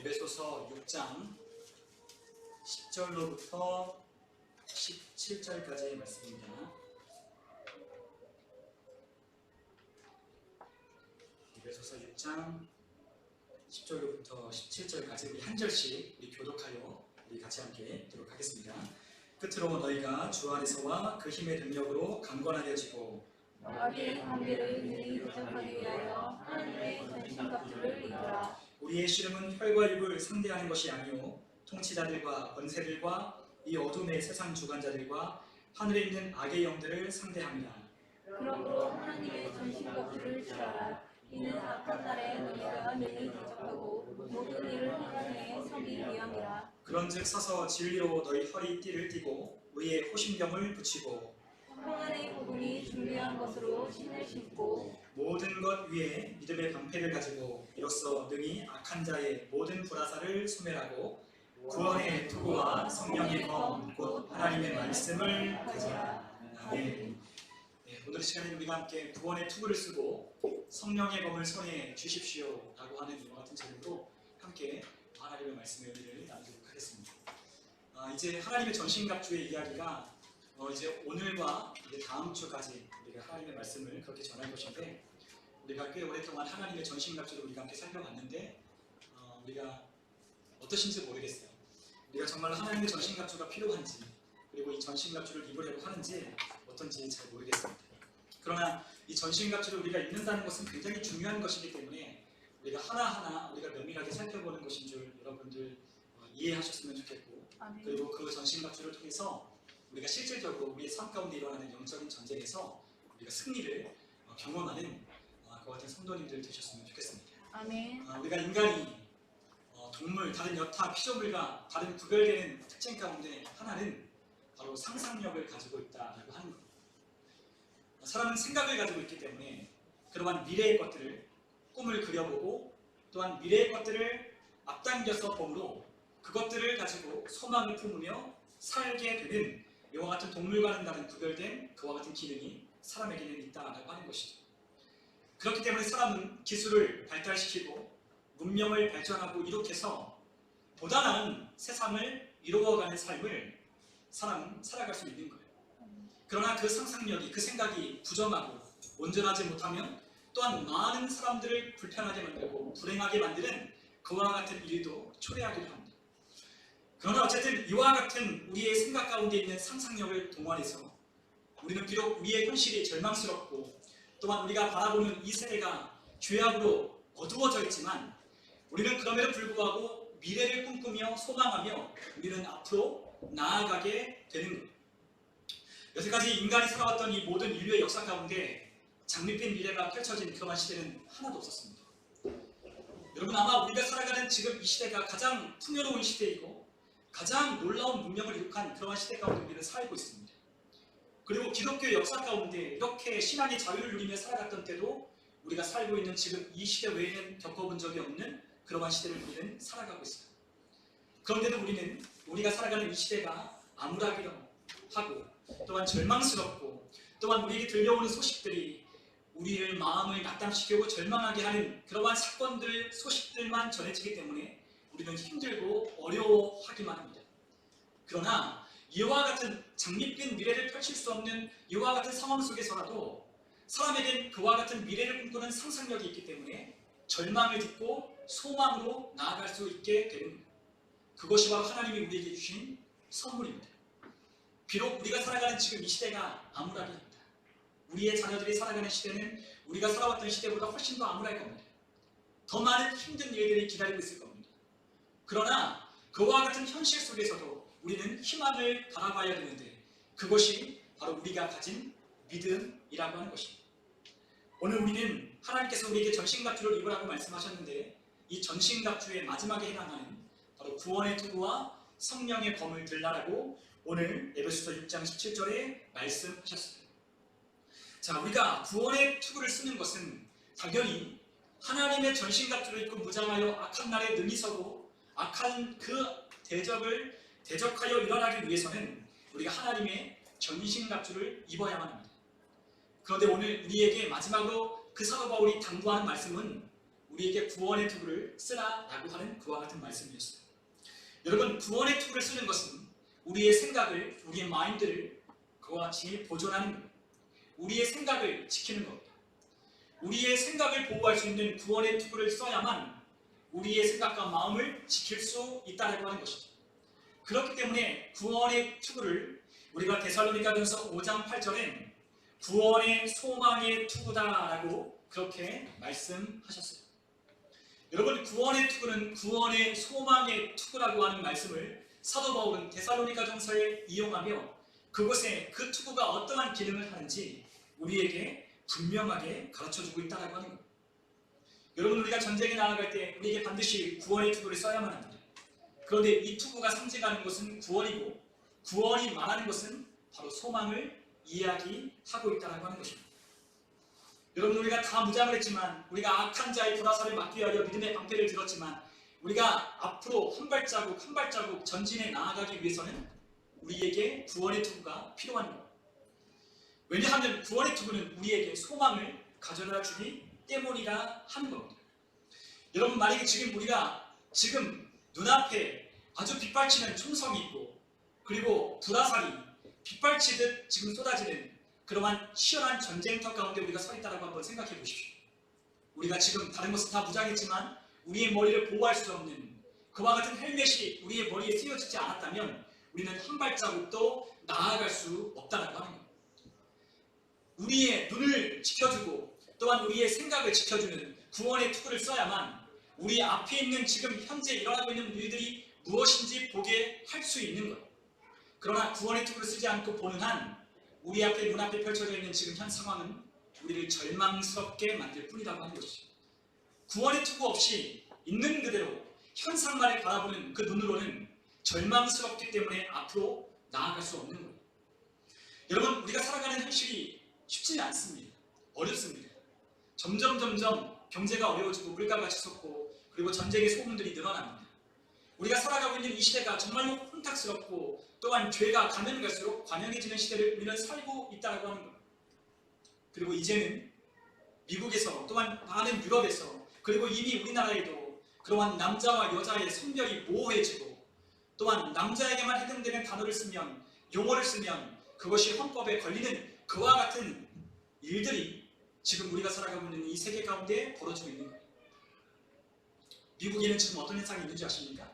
에베소서 6장 10절로부터 17절까지의 말씀입니다. 에베소서 6장 10절로부터 17절까지 우리 한 절씩 우리 교독하여 우리 같이 함께 읽도록 하겠습니다. 끝으로 너희가 주 안에서와 그 힘의 능력으로 강건하여지고 너희의 관계를 능히 대적하기 위하여 하나님의 전신갑주를 입으라. 우리의 씨름은 혈과 육을 상대하는 것이 아니요 통치자들과 권세들과 이 어둠의 세상 주관자들과 하늘에 있는 악의 영들을 상대합니다. 그러므로 하나님의 전신갑주를 취하라. 이는 악한 날에 너희가 능히 대적하고 모든 일을 해내에 서기 위함이라. 그런즉 서서 진리로 너희 허리띠를 띠고 의의 호심병을 붙이고 평안의 복음이 준비한 것으로 신을 신고 모든 것 위에 믿음의 방패를 가지고 이로써 능히 악한 자의 모든 불화살을 소멸하고 구원의 투구와 성령의 검 곧 하나님의 말씀을 가지라. 아멘. 오늘 시간에 우리가 함께 구원의 투구를 쓰고 성령의 검을 손에 주십시오 라고 하는 이와 같은 제목으로 함께 하나님의 말씀의 의미를 나누도록 하겠습니다. 이제 하나님의 전신갑주의 이야기가 이제 오늘과 이제 다음 주까지 우리가 하나님의 말씀을 그렇게 전할 것인데, 우리가 꽤 오랫동안 하나님의 전신갑주를 우리가 함께 살펴봤는데 우리가 어떠신지 모르겠어요. 우리가 정말 하나님의 전신갑주가 필요한지, 그리고 이 전신갑주를 입으려고 하는지 어떤지 잘 모르겠습니다. 그러나 이 전신갑주를 우리가 입는다는 것은 굉장히 중요한 것이기 때문에 우리가 하나하나 우리가 면밀하게 살펴보는 것인 줄 여러분들 이해하셨으면 좋겠고, 그리고 그 전신갑주를 통해서 우리가 실질적으로 우리의 삶 가운데 일어나는 영적인 전쟁에서 우리가 승리를 경험하는 그와 같은 성도님들 되셨으면 좋겠습니다. 아멘. 우리가 인간이 동물, 다른 여타 피조물과 다른 구별되는 특징 가운데 하나는 바로 상상력을 가지고 있다고 하는 겁니다. 사람은 생각을 가지고 있기 때문에 그러한 미래의 것들을 꿈을 그려보고 또한 미래의 것들을 앞당겨서 봄으로 그것들을 가지고 소망을 품으며 살게 되는 이와 같은 동물과는 다른 구별된 그와 같은 기능이 사람에게는 있다라고 하는 것이죠. 그렇기 때문에 사람은 기술을 발달시키고 문명을 발전하고 이룩해서 보다 나은 세상을 이루어가는 삶을 사람은 살아갈 수 있는 거예요. 그러나 그 상상력이, 그 생각이 부정하고 온전하지 못하면 또한 많은 사람들을 불편하게 만들고 불행하게 만드는 그와 같은 일도 초래하기도 합니다. 그러나 어쨌든 이와 같은 우리의 생각 가운데 있는 상상력을 동원해서 우리는 비록 우리의 현실이 절망스럽고 또한 우리가 바라보는 이 세대가 죄악으로 어두워져 있지만 우리는 그럼에도 불구하고 미래를 꿈꾸며 소망하며 우리는 앞으로 나아가게 되는 거예요. 여태까지 인간이 살아왔던 이 모든 인류의 역사 가운데 장밋빛 미래가 펼쳐진 그러한 시대는 하나도 없었습니다. 여러분, 아마 우리가 살아가는 지금 이 시대가 가장 풍요로운 시대이고 가장 놀라운 문명을 이룩한 그러한 시대 가운데 우리는 살고 있습니다. 그리고 기독교의 역사 가운데 이렇게 신앙의 자유를 누리며 살아갔던 때도 우리가 살고 있는 지금 이 시대 외에는 겪어본 적이 없는 그러한 시대를 우리는 살아가고 있어요. 그런데도 우리는 우리가 살아가는 이 시대가 암울하기도 하고 또한 절망스럽고 또한 우리에게 들려오는 소식들이 우리를 마음을 낙담시키고 절망하게 하는 그러한 사건들, 소식들만 전해지기 때문에 우리는 힘들고 어려워하기만 합니다. 그러나 이와 같은 장밋빛 미래를 펼칠 수 없는 이와 같은 상황 속에서라도 사람에겐 그와 같은 미래를 꿈꾸는 상상력이 있기 때문에 절망을 딛고 소망으로 나아갈 수 있게 되는 겁니다. 그것이 바로 하나님이 우리에게 주신 선물입니다. 비록 우리가 살아가는 지금 이 시대가 암울하게 합니다. 우리의 자녀들이 살아가는 시대는 우리가 살아왔던 시대보다 훨씬 더 암울할 겁니다. 더 많은 힘든 일들이 기다리고 있을 겁니다. 그러나 그와 같은 현실 속에서도 우리는 희망을 바라봐야 되는데 그것이 바로 우리가 가진 믿음이라고 하는 것입니다. 오늘 우리는 하나님께서 우리에게 전신갑주를 입으라고 말씀하셨는데 이 전신갑주의 마지막에 해당하는 바로 구원의 투구와 성령의 검을 들라라고 오늘 에베소서 6장 17절에 말씀하셨습니다. 자, 우리가 구원의 투구를 쓰는 것은 당연히 하나님의 전신갑주를 입고 무장하여 악한 날에 능히 서고 악한 그 대적을 대적하여 일어나기 위해서는 우리가 하나님의 전신갑주를 입어야만 합니다. 그런데 오늘 우리에게 마지막으로 그 사도 바울이 당부하는 말씀은 우리에게 구원의 투구를 쓰라라고 하는 그와 같은 말씀이었어요. 여러분, 구원의 투구를 쓰는 것은 우리의 생각을, 우리의 마인드를 그와 같이 보존하는 겁니다. 우리의 생각을 지키는 겁니다. 우리의 생각을 보호할 수 있는 구원의 투구를 써야만 우리의 생각과 마음을 지킬 수 있다고 하는 것이죠. 그렇기 때문에 구원의 투구를 우리가 데살로니가전서 5장 8절에 구원의 소망의 투구다라고 그렇게 말씀하셨어요. 여러분, 구원의 투구는 구원의 소망의 투구라고 하는 말씀을 사도 바울은 데살로니가전서에 이용하며 그곳에 그 투구가 어떠한 기능을 하는지 우리에게 분명하게 가르쳐주고 있다고 하는 겁니다. 여러분, 우리가 전쟁에 나아갈 때 우리에게 반드시 구원의 투구를 써야만 합니다. 그런데 이 투구가 상징하는 것은 구원이고 구원이 말하는 것은 바로 소망을 이야기하고 있다고 하는 것입니다. 여러분, 우리가 다 무장을 했지만, 우리가 악한 자의 불화살을 막기 위하여 믿음의 방패를 들었지만, 우리가 앞으로 한 발자국 한 발자국 전진해 나아가기 위해서는 우리에게 구원의 투구가 필요한 겁니다. 왜냐하면 구원의 투구는 우리에게 소망을 가져다 주기 때문이라 하는 겁니다. 여러분, 만약에 지금 우리가 지금 눈앞에 아주 빗발치는 총성이 있고 그리고 불화살이 빗발치듯 지금 쏟아지는 그러한 치열한 전쟁터 가운데 우리가 서 있다고 한번 생각해 보십시오. 우리가 지금 다른 것은 다 무장했지만 우리의 머리를 보호할 수 없는 그와 같은 헬멧이 우리의 머리에 쓰여지지 않았다면 우리는 한 발자국도 나아갈 수 없다고 하는 겁니다. 우리의 눈을 지켜주고 또한 우리의 생각을 지켜주는 구원의 투구를 써야만 우리 앞에 있는 지금 현재 일어나고 있는 일들이 무엇인지 보게 할 수 있는 것. 그러나 구원의 투구를 쓰지 않고 보는 한 우리 앞에 눈앞에 펼쳐져 있는 지금 현 상황은 우리를 절망스럽게 만들 뿐이라고 하는 것이죠. 구원의 투구 없이 있는 그대로 현상만을 바라보는 그 눈으로는 절망스럽기 때문에 앞으로 나아갈 수 없는 거예요. 여러분, 우리가 살아가는 현실이 쉽지는 않습니다. 어렵습니다. 점점 경제가 어려워지고 물가가 치솟고 그리고 전쟁의 소문들이 늘어납니다. 우리가 살아가고 있는 이 시대가 정말로 혼탁스럽고 또한 죄가 가면 갈수록 관영해지는 시대를 우리는 살고 있다고 하는 겁니다. 그리고 이제는 미국에서 또한 많은 유럽에서 그리고 이미 우리나라에도 그러한 남자와 여자의 성별이 모호해지고 또한 남자에게만 해당되는 단어를 쓰면 용어를 쓰면 그것이 헌법에 걸리는 그와 같은 일들이 지금 우리가 살아가고 있는 이 세계 가운데 벌어지고 있는 거예요. 미국에는 지금 어떤 현상이 있는지 아십니까?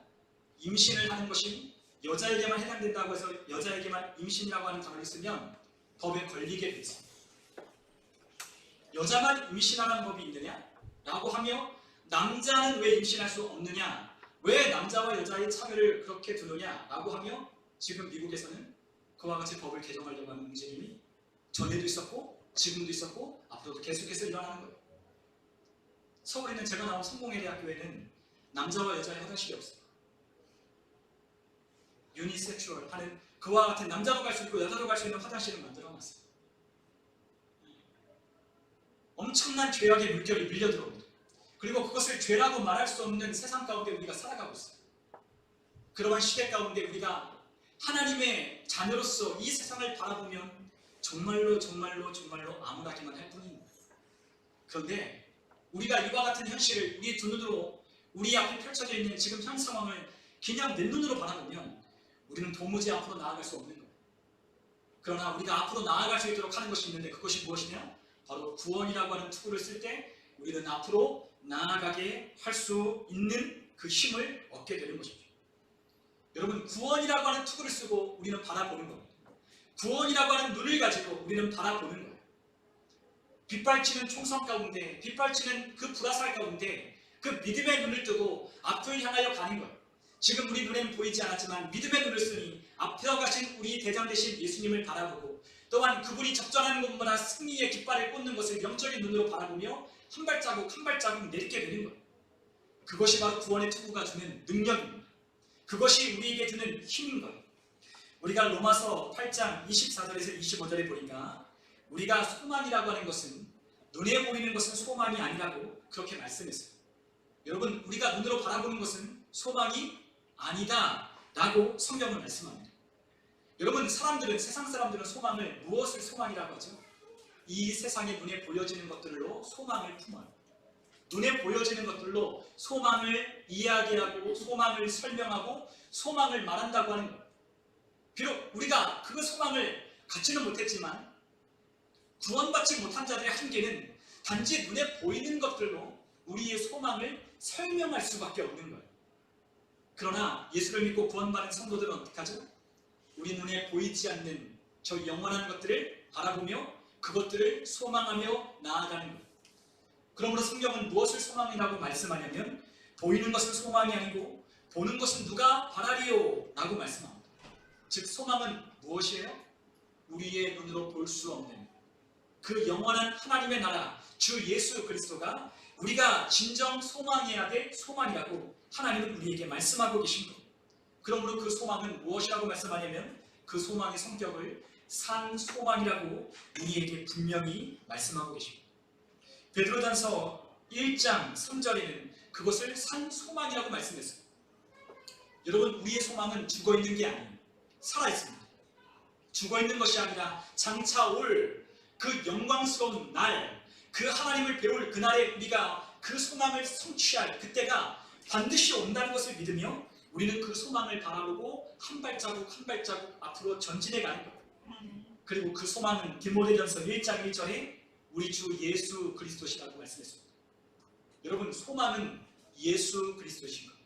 임신을 하는 것이 여자에게만 해당된다고 해서 여자에게만 임신이라고 하는 단어를 쓰면 법에 걸리게 돼 있습니다. 여자만 임신하는 법이 있느냐? 라고 하며 남자는 왜 임신할 수 없느냐? 왜 남자와 여자의 차별을 그렇게 두느냐? 라고 하며 지금 미국에서는 그와 같이 법을 개정하려고 하는 움직임이 전에도 있었고 지금도 있었고 앞으로도 계속해서 일어나는 거예요. 서울에 있는 제가 나온 성공회대학교에는 남자와 여자의 화장실이 없어요. 유니섹슈얼 하는 그와 같은 남자도 갈 수 있고 여자도 갈 수 있는 화장실을 만들어놨어요. 엄청난 죄악의 물결이 밀려들어옵니다. 그리고 그것을 죄라고 말할 수 없는 세상 가운데 우리가 살아가고 있어요. 그러한 시대 가운데 우리가 하나님의 자녀로서 이 세상을 바라보면 정말로 암울하기만 할 뿐입니다. 그런데 우리가 이와 같은 현실을 우리 두 눈으로 우리 앞에 펼쳐져 있는 지금 현 상황을 그냥 내 눈으로 바라보면 우리는 도무지 앞으로 나아갈 수 없는 거예요. 그러나 우리가 앞으로 나아갈 수 있도록 하는 것이 있는데 그것이 무엇이냐? 바로 구원이라고 하는 투구를 쓸 때 우리는 앞으로 나아가게 할 수 있는 그 힘을 얻게 되는 것입니다. 여러분, 구원이라고 하는 투구를 쓰고 우리는 바라보는 겁니다. 구원이라고 하는 눈을 가지고 우리는 바라보는 거예요. 빗발치는 총성 가운데, 빗발치는 그 불화살 가운데 그 믿음의 눈을 뜨고 앞을 향하여 가는 거예요. 지금 우리 눈에는 보이지 않았지만 믿음의 눈을 쓰니 앞서 가신 우리 대장 되신 예수님을 바라보고 또한 그분이 적절한 것보다 승리의 깃발을 꽂는 것을 영적인 눈으로 바라보며 한 발자국 한 발자국 내딛게 되는 거예요. 그것이 바로 구원의 투구가 주는 능력입니다. 그것이 우리에게 주는 힘인 거예요. 우리가 로마서 8장 24절에서 25절에 보니까 우리가 소망이라고 하는 것은 눈에 보이는 것은 소망이 아니라고 그렇게 말씀했어요. 여러분, 우리가 눈으로 바라보는 것은 소망이 아니다 라고 성경은 말씀합니다. 여러분, 세상 사람들은 소망을 무엇을 소망이라고 하죠? 이 세상의 눈에 보여지는 것들로 소망을 품어요. 눈에 보여지는 것들로 소망을 이야기하고 소망을 설명하고 소망을 말한다고 하는 거예요. 비록 우리가 그 소망을 갖지는 못했지만 구원받지 못한 자들의 한계는 단지 눈에 보이는 것들로 우리의 소망을 설명할 수밖에 없는 거예요. 그러나 예수를 믿고 구원받은 성도들은 어떻게 하죠? 우리 눈에 보이지 않는 저 영원한 것들을 바라보며 그것들을 소망하며 나아가는 거예요. 그러므로 성경은 무엇을 소망이라고 말씀하냐면 보이는 것은 소망이 아니고 보는 것은 누가 바라리요 라고 말씀합니다. 즉 소망은 무엇이에요? 우리의 눈으로 볼 수 없는 그 영원한 하나님의 나라 주 예수 그리스도가 우리가 진정 소망해야 될 소망이라고 하나님은 우리에게 말씀하고 계신 겁니다. 그러므로 그 소망은 무엇이라고 말씀하냐면 그 소망의 성격을 산 소망이라고 우리에게 분명히 말씀하고 계십니다. 베드로전서 1장 3절에는 그것을 산 소망이라고 말씀했어요. 여러분 우리의 소망은 죽어있는 게 아니에요. 살아있습니다. 죽어있는 것이 아니라 장차 올 그 영광스러운 날, 그 하나님을 배울 그날에 우리가 그 소망을 성취할 그때가 반드시 온다는 것을 믿으며 우리는 그 소망을 바라보고 한 발자국 한 발자국 앞으로 전진해 가는 거예요. 그리고 그 소망은 디모데전서 1장 1절에 우리 주 예수 그리스도시라고 말씀했습니다. 여러분 소망은 예수 그리스도신 거예요.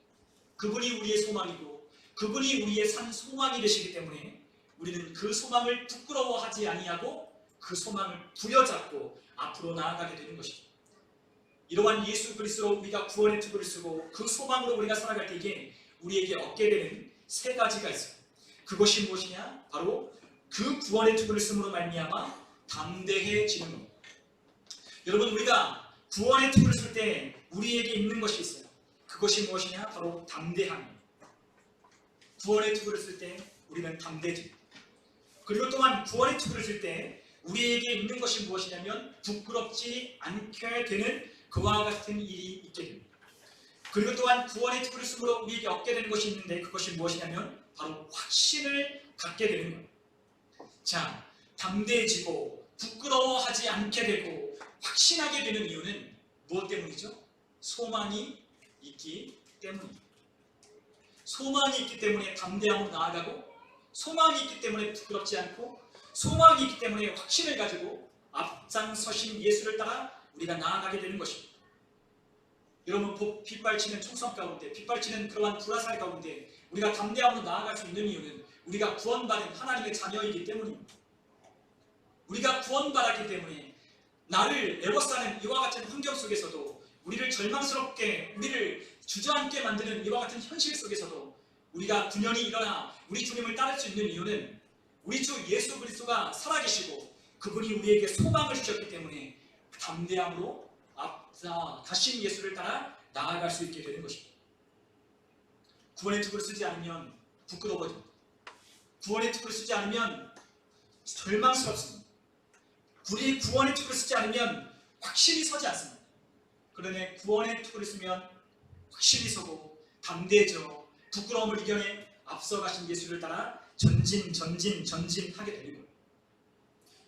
그분이 우리의 소망이고 그분이 우리의 산 소망이 되시기 때문에 우리는 그 소망을 부끄러워하지 아니하고 그 소망을 부여잡고 앞으로 나아가게 되는 것입니다. 이러한 예수 그리스도로 우리가 구원의 투구를 쓰고 그 소망으로 우리가 살아갈 때에 우리에게 얻게 되는 세 가지가 있어요. 그것이 무엇이냐? 바로 그 구원의 투구를 쓰므로 말미암아 담대해지는 겁니다. 여러분 우리가 구원의 투구를 쓸 때 우리에게 있는 것이 있어요. 그것이 무엇이냐? 바로 담대함입니다. 구원의 투구를 쓸 때 우리는 담대해집니다. 그리고 또한 구원의 투구를 쓸 때 우리에게 있는 것이 무엇이냐면 부끄럽지 않게 되는 그와 같은 일이 있게 됩니다. 그리고 또한 구원의 투구를 쓰므로 우리에게 얻게 되는 것이 있는데 그것이 무엇이냐면 바로 확신을 갖게 되는 거예요. 자, 담대해지고 부끄러워하지 않게 되고 확신하게 되는 이유는 무엇 때문이죠? 소망이 있기 때문입니다. 소망이 있기 때문에 담대함으로 나아가고 소망이 있기 때문에 부끄럽지 않고 소망이 있기 때문에 확신을 가지고 앞장서신 예수를 따라 우리가 나아가게 되는 것입니다. 여러분 빗발치는 총성 가운데 빗발치는 그러한 불화살 가운데 우리가 담대함으로 나아갈 수 있는 이유는 우리가 구원받은 하나님의 자녀이기 때문입니다. 우리가 구원받았기 때문에 나를 애워싸는 이와 같은 환경 속에서도 우리를 절망스럽게 우리를 주저앉게 만드는 이와 같은 현실 속에서도 우리가 분연히 일어나 우리 주님을 따를 수 있는 이유는 우리 주 예수 그리스도가 살아계시고 그분이 우리에게 소망을 주셨기 때문에 담대함으로 다시 예수를 따라 나아갈 수 있게 되는 것입니다. 구원의 투구를 쓰지 않으면 부끄러워집니다. 구원의 투구를 쓰지 않으면 절망스럽습니다. 우리 구원의 투구를 쓰지 않으면 확실히 서지 않습니다. 그러나 구원의 투구를 쓰면 확실히 서고 담대해져 부끄러움을 이겨내 앞서가신 예수를 따라 전진하게 되는 거예요.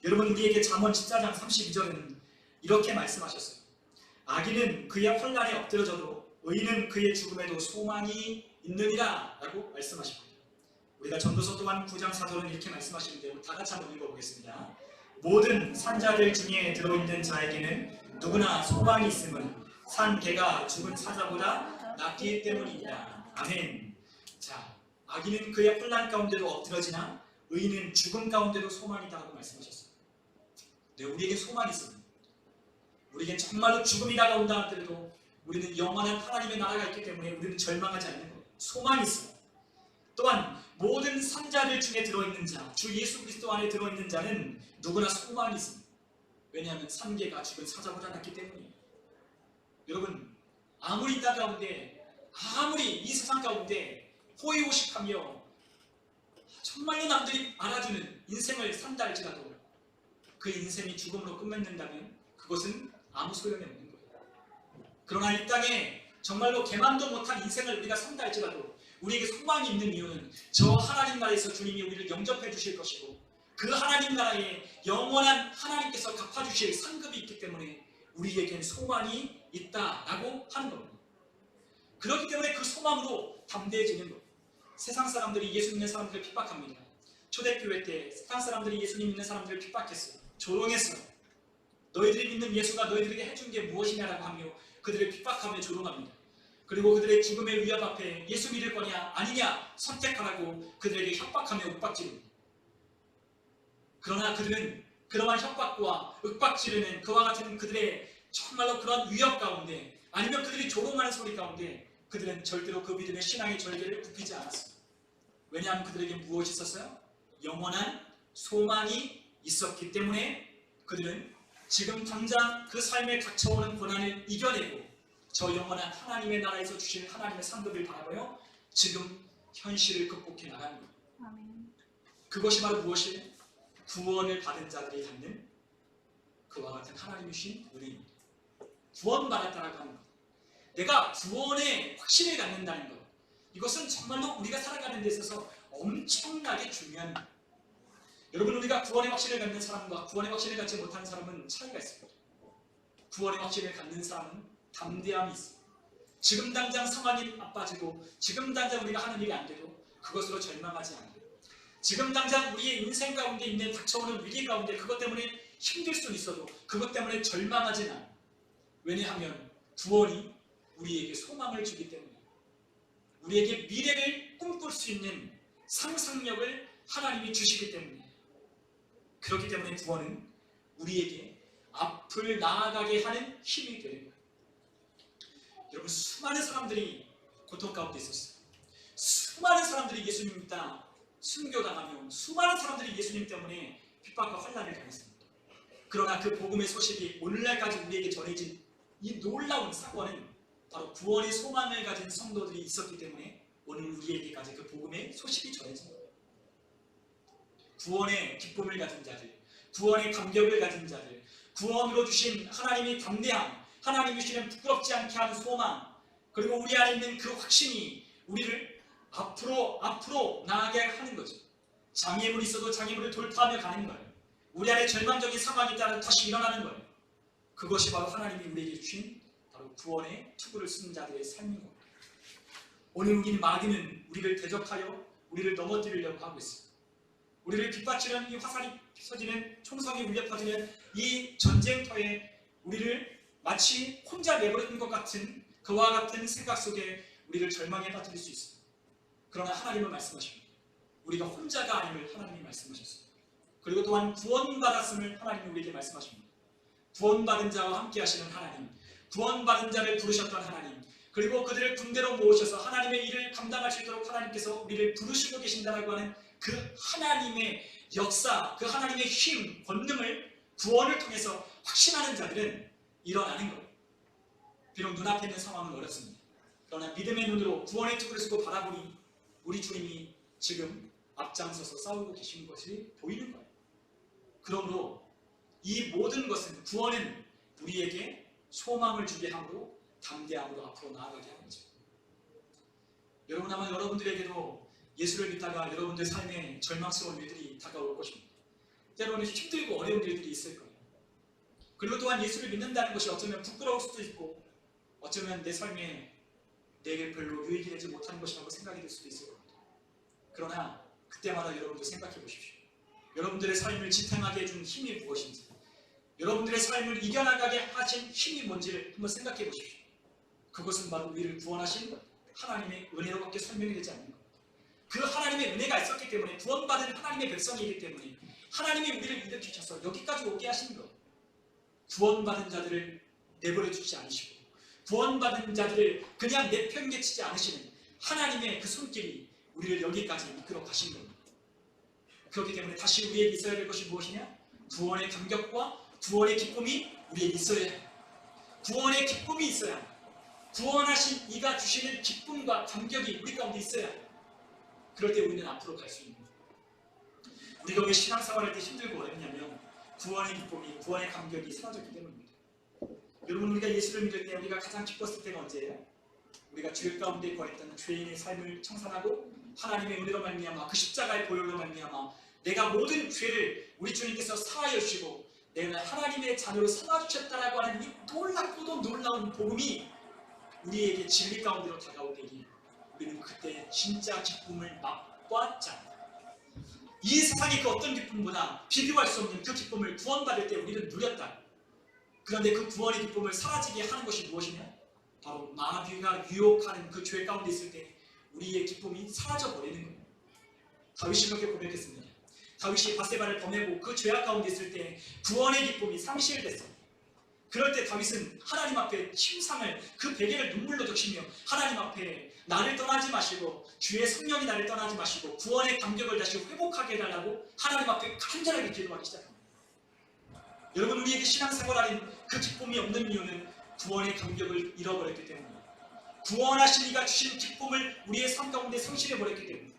여러분 우리에게 잠언 14장 32절은 이렇게 말씀하셨어요. 악인은 그의 환난에 엎드러져도 의인은 그의 죽음에도 소망이 있느니라 라고 말씀하십니다. 우리가 전도서 또한 9장 4절은 이렇게 말씀하시는데 우리 다 같이 한번 읽어보겠습니다. 모든 산자들 중에 들어있는 자에게는 누구나 소망이 있음은 산 개가 죽은 사자보다 낫기 때문이다. 아멘. 자, 악인은 그의 혼란 가운데도 엎드러지나 의인은 죽음 가운데도 소망이다 라고 말씀하셨어요. 네, 우리에게 소망이 있습니다. 우리에게 정말로 죽음이 다가온다 하더라도 우리는 영원한 하나님의 나라가 있기 때문에 우리는 절망하지 않는 거예요. 소망이 있어요. 또한 모든 산자들 중에 들어있는 자, 주 예수 그리스도 안에 들어있는 자는 누구나 소망이 있습니다. 왜냐하면 산개가 죽은 사자보다 낫기 때문이에요. 여러분 아무리 이 땅 가운데 아무리 이 세상 가운데 호의호식하며 정말로 남들이 알아주는 인생을 산다 할지라도 그 인생이 죽음으로 끝맺는다면 그것은 아무 소용이 없는 거예요. 그러나 이 땅에 정말로 개만도 못한 인생을 우리가 산다 할지라도 우리에게 소망이 있는 이유는 저 하나님 나라에서 주님이 우리를 영접해 주실 것이고 그 하나님 나라에 영원한 하나님께서 갚아주실 상급이 있기 때문에 우리에겐 소망이 있다라고 하는 겁니다. 그렇기 때문에 그 소망으로 담대해지는 것. 세상 사람들이 예수 믿는 사람들을 핍박합니다. 초대교회 때 세상 사람들이 예수님 믿는 사람들을 핍박했어요. 조롱했어요. 너희들이 믿는 예수가 너희들에게 해준 게 무엇이냐라고 하며 그들을 핍박하며 조롱합니다. 그리고 그들의 죽음의 위협 앞에 예수 믿을 거냐 아니냐 선택하라고 그들에게 협박하며 윽박지릅니다. 그러나 그들은 그러한 협박과 윽박지르는 그와 같은 그들의 정말로 그러한 위협 가운데 아니면 그들이 조롱하는 소리 가운데 그들은 절대로 그 믿음의 신앙의 절개를 굽히지 않았어요. 왜냐하면 그들에게 무엇이 있었어요? 영원한 소망이 있었기 때문에 그들은 지금 당장 그 삶에 닥쳐오는 고난을 이겨내고 저 영원한 하나님의 나라에서 주시는 하나님의 상급을 바라보며 지금 현실을 극복해 나가는 거예요. 아멘. 그것이 바로 무엇이에요? 구원을 받은 자들이 갖는 그와 같은 하나님이 주신 은혜입니다. 구원받았다라고 하는 것, 내가 구원의 확신을 갖는다는 것, 이것은 정말로 우리가 살아가는 데 있어서 엄청나게 중요한 것. 여러분, 우리가 구원의 확신을 갖는 사람과 구원의 확신을 갖지 못하는 사람은 차이가 있습니다. 구원의 확신을 갖는 사람은 담대함이 있습니다. 지금 당장 상황이 나빠지고 지금 당장 우리가 하는 일이 안 돼도 그것으로 절망하지 않아요. 지금 당장 우리의 인생 가운데 있는 닥쳐오는 위기 가운데 그것 때문에 힘들 수는 있어도 그것 때문에 절망하지는 않아요. 왜냐하면 구원이 우리에게 소망을 주기 때문에 우리에게 미래를 꿈꿀 수 있는 상상력을 하나님이 주시기 때문에 그렇기 때문에 구원은 우리에게 앞을 나아가게 하는 힘이 되는 거예요. 여러분, 수많은 사람들이 고통 가운데 있었어요. 수많은 사람들이 예수님 믿다 순교당하며 수많은 사람들이 예수님 때문에 핍박과 환난을 당했습니다. 그러나 그 복음의 소식이 오늘날까지 우리에게 전해진 이 놀라운 사건은 바로 구원의 소망을 가진 성도들이 있었기 때문에 오늘 우리에게까지 그 복음의 소식이 전해진 거예요. 구원의 기쁨을 가진 자들, 구원의 감격을 가진 자들, 구원으로 주신 하나님의 담대함, 하나님이 주시는 부끄럽지 않게 하는 소망, 그리고 우리 안에 있는 그 확신이 우리를 앞으로 나아가게 하는 거죠. 장애물이 있어도 장애물을 돌파하며 가는 거예요. 우리 안에 절망적인 상황이 있다면 다시 일어나는 거예요. 그것이 바로 하나님이 우리에게 주신 바로 구원의 투구를 쓰는 자들의 삶인 겁니다. 오늘 우리는 마귀는 우리를 대적하여 우리를 넘어뜨리려고 하고 있습니다. 우리를 빗받치는 이 화살이 펴지는 총성이 울려 퍼지는 이 전쟁터에 우리를 마치 혼자 내버려둔 것 같은 그와 같은 생각 속에 우리를 절망에 빠뜨릴 수 있습니다. 그러나 하나님은 말씀하십니다. 우리가 혼자가 아님을 하나님이 말씀하셨습니다. 그리고 또한 구원받았음을 하나님이 우리에게 말씀하십니다. 구원받은 자와 함께 하시는 하나님, 구원받은 자를 부르셨던 하나님, 그리고 그들을 군대로 모으셔서 하나님의 일을 감당할 수 있도록 하나님께서 우리를 부르시고 계신다라고 하는 그 하나님의 역사, 그 하나님의 힘, 권능을 구원을 통해서 확신하는 자들은 일어나는 거예요. 비록 눈앞에 있는 상황은 어렵습니다. 그러나 믿음의 눈으로 구원의 투구를 쓰고 바라보니 우리 주님이 지금 앞장서서 싸우고 계신 것이 보이는 거예요. 그러므로 이 모든 것은 구원은 우리에게 소망을 주게 함으로 담대함으로 앞으로 나아가게 하는 거죠. 여러분, 아마 여러분들에게도 예수를 믿다가 여러분들 삶에 절망스러운 일들이 다가올 것입니다. 때로는 힘들고 어려운 일들이 있을 거예요. 그리고 또한 예수를 믿는다는 것이 어쩌면 부끄러울 수도 있고 어쩌면 내 삶에 내게 별로 유익이 되지 못하는 것이라고 생각이 들 수도 있을 겁니다. 그러나 그때마다 여러분들 생각해 보십시오. 여러분들의 삶을 지탱하게 해준 힘이 무엇인지, 여러분들의 삶을 이겨나가게 하신 힘이 뭔지를 한번 생각해 보십시오. 그것은 바로 우리를 구원하신 하나님의 은혜로밖에 설명이 되지 않는 겁니다. 그 하나님의 은혜가 있었기 때문에, 구원받은 하나님의 백성이기 때문에 하나님이 우리를 일으키셔서 여기까지 오게 하신 거예요. 구원받은 자들을 내버려 두지 않으시고 구원받은 자들을 그냥 내팽개치지 않으시는 하나님의 그 손길이 우리를 여기까지 이끌어 가신 겁니다. 그렇기 때문에 다시 우리에게 있어야 될 것이 무엇이냐? 구원의 감격과 구원의 기쁨이 우리에게 있어야 해요. 구원의 기쁨이 있어야 해요. 구원하신 이가 주시는 기쁨과 감격이 우리 가운데 있어야 해요. 그럴 때 우리는 앞으로 갈 수 있는 거예요. 우리가 왜 신앙생활할 때 힘들고 어렵냐면 구원의 기쁨이, 구원의 감격이 사라졌기 때문입니다. 여러분, 우리가 예수를 믿을 때 우리가 가장 기뻤을 때가 언제예요? 우리가 죄 가운데 거했던 죄인의 삶을 청산하고 하나님의 은혜로 말미암아 그 십자가의 보혈로 말미암아 내가 모든 죄를 우리 주님께서 사하여 주시고 내가 하나님의 자녀로 삼아주셨다라고 하는 이 놀랍고도 놀라운 복음이 우리에게 진리 가운데로 다가오되니 우리는 그때 진짜 기쁨을 맛보았잖아요. 이 세상의 그 어떤 기쁨보다 비교할 수 없는 그 기쁨을 구원받을 때 우리는 누렸다. 그런데 그 구원의 기쁨을 사라지게 하는 것이 무엇이냐? 바로 마귀가 유혹하는 그 죄 가운데 있을 때 우리의 기쁨이 사라져 버리는 거예요. 다윗이 그렇게 고백했습니다. 다윗이 밧세바를 범하고 그 죄악 가운데 있을 때 구원의 기쁨이 상실됐어요. 그럴 때 다윗은 하나님 앞에 침상을 그 베개를 눈물로 적시며 하나님 앞에 나를 떠나지 마시고 주의 성령이 나를 떠나지 마시고 구원의 감격을 다시 회복하게 해달라고 하나님 앞에 간절하게 기도하기 시작합니다. 여러분, 우리에게 신앙생활 안에 그 기쁨이 없는 이유는 구원의 감격을 잃어버렸기 때문입니다. 구원하신 이가 주신 기쁨을 우리의 삶 가운데 상실해버렸기 때문입니다.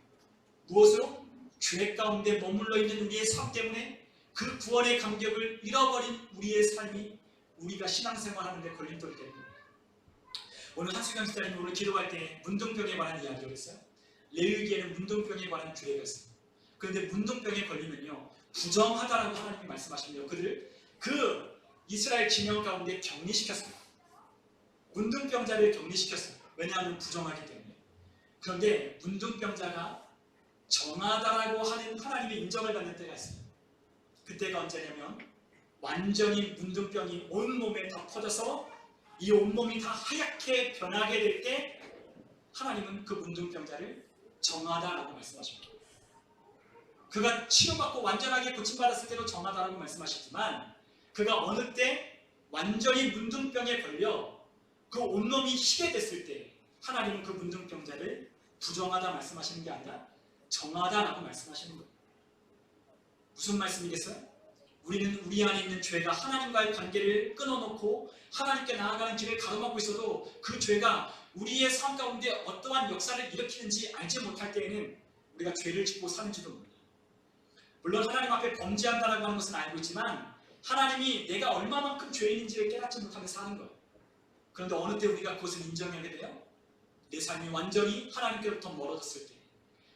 무엇으로? 죄 가운데 머물러 있는 우리의 삶 때문에 그 구원의 감격을 잃어버린 우리의 삶이 우리가 신앙생활하는 데 걸림돌이 됩니다. 오늘 한수경 집사님이 오늘 기도할 때 문둥병에 관한 이야기를 했어요. 레위기에는 문둥병에 관한 규례가 있어요. 그런데 문둥병에 걸리면요 부정하다라고 하나님이 말씀하시며 그들을 그 이스라엘 진영 가운데 격리시켰어요. 문둥병자를 격리시켰어요. 왜냐하면 부정하기 때문에. 그런데 문둥병자가 정하다라고 하는 하나님의 인정을 받는 때가 있어요. 그때가 언제냐면 완전히 문둥병이 온몸에 다 퍼져서 이 온몸이 다 하얗게 변하게 될 때 하나님은 그 문둥병자를 정하다라고 말씀하십니다. 그가 치료받고 완전하게 고침받았을 때도 정하다라고 말씀하시지만 그가 어느 때 완전히 문둥병에 걸려 그 온몸이 희게 됐을 때 하나님은 그 문둥병자를 부정하다 말씀하시는 게 아니라 정하다라고 말씀하시는 거예요. 무슨 말씀이겠어요? 우리는 우리 안에 있는 죄가 하나님과의 관계를 끊어놓고 하나님께 나아가는 길을 가로막고 있어도 그 죄가 우리의 삶 가운데 어떠한 역사를 일으키는지 알지 못할 때에는 우리가 죄를 짓고 사는지도 모릅니다. 물론 하나님 앞에 범죄한다라고 하는 것은 알고 있지만 하나님이 내가 얼마만큼 죄인인지를 깨닫지 못하며 사는 거예요. 그런데 어느 때 우리가 그것을 인정하게 돼요? 내 삶이 완전히 하나님께로부터 멀어졌을 때,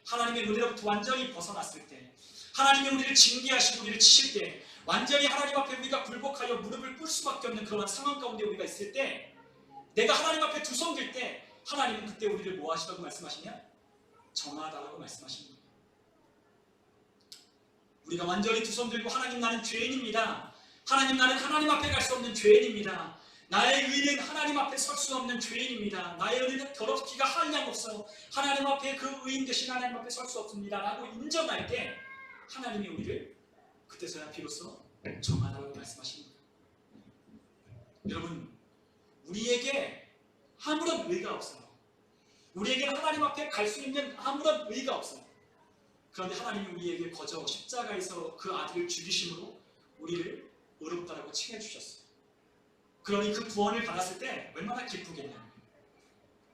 하나님의 은혜로부터 완전히 벗어났을 때, 하나님이 우리를 징계하시고 우리를 치실 때, 완전히 하나님 앞에 우리가 굴복하여 무릎을 꿇을 수밖에 없는 그런 상황 가운데 우리가 있을 때, 내가 하나님 앞에 두 손 들 때 하나님은 그때 우리를 뭐 하시라고 말씀하시냐? 정하다라고 말씀하시는 거예요. 우리가 완전히 두 손 들고 하나님 나는 죄인입니다. 하나님 나는 하나님 앞에 갈 수 없는 죄인입니다. 나의 의는 하나님 앞에 설 수 없는 죄인입니다. 나의 의는 더럽기가 한량없어 하나님 앞에 그 의인 되신 하나님 앞에 설 수 없습니다 라고 인정할 때 하나님이 우리를 그때서야 비로소 정하다고 말씀하시는 거예요. 여러분, 우리에게 아무런 의가 없어요. 우리에게 하나님 앞에 갈 수 있는 아무런 의가 없어요. 그런데 하나님이 우리에게 거저 십자가에서 그 아들을 죽이심으로 우리를 의롭다라고 칭해 주셨어요. 그러니 그 구원을 받았을 때 얼마나 기쁘겠냐고요.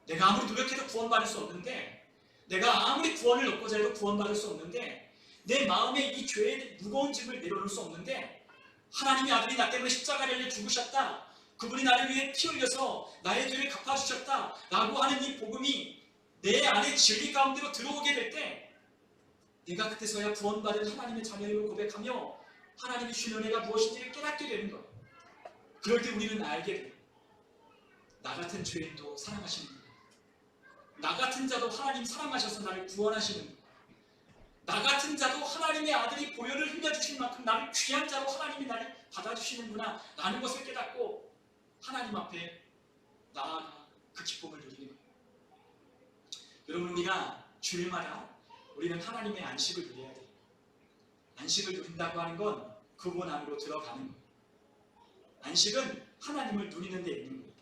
내가 아무리 노력해도 구원받을 수 없는데, 내가 아무리 구원을 얻고자 해도 구원받을 수 없는데, 내 마음에 이 죄의 무거운 짐을 내려놓을 수 없는데 하나님의 아들이 나 때문에 십자가를 달려 죽으셨다, 그분이 나를 위해 피 흘려서 나의 죄를 갚아주셨다 라고 하는 이 복음이 내 안에 진리 가운데로 들어오게 될 때 내가 그때서야 구원받은 하나님의 자녀임을 고백하며 하나님이 주신 은혜가 무엇인지를 깨닫게 되는 거예요. 그럴 때 우리는 알게 돼요. 나 같은 죄인도 사랑하시는 거예요. 나 같은 자도 하나님 사랑하셔서 나를 구원하시는 거예요. 나 같은 자도 하나님의 아들이 보혈을 흘려주신 만큼 나를 귀한 자로 하나님이 나를 받아주시는구나 라는 것을 깨닫고 하나님 앞에 나아가 그 기쁨을 누리는 거예요. 여러분, 우리가 주일마다 우리는 하나님의 안식을 누려야 돼요. 안식을 누린다고 하는 건 그분 안으로 들어가는 거예요. 안식은 하나님을 누리는 데 있는 거예요.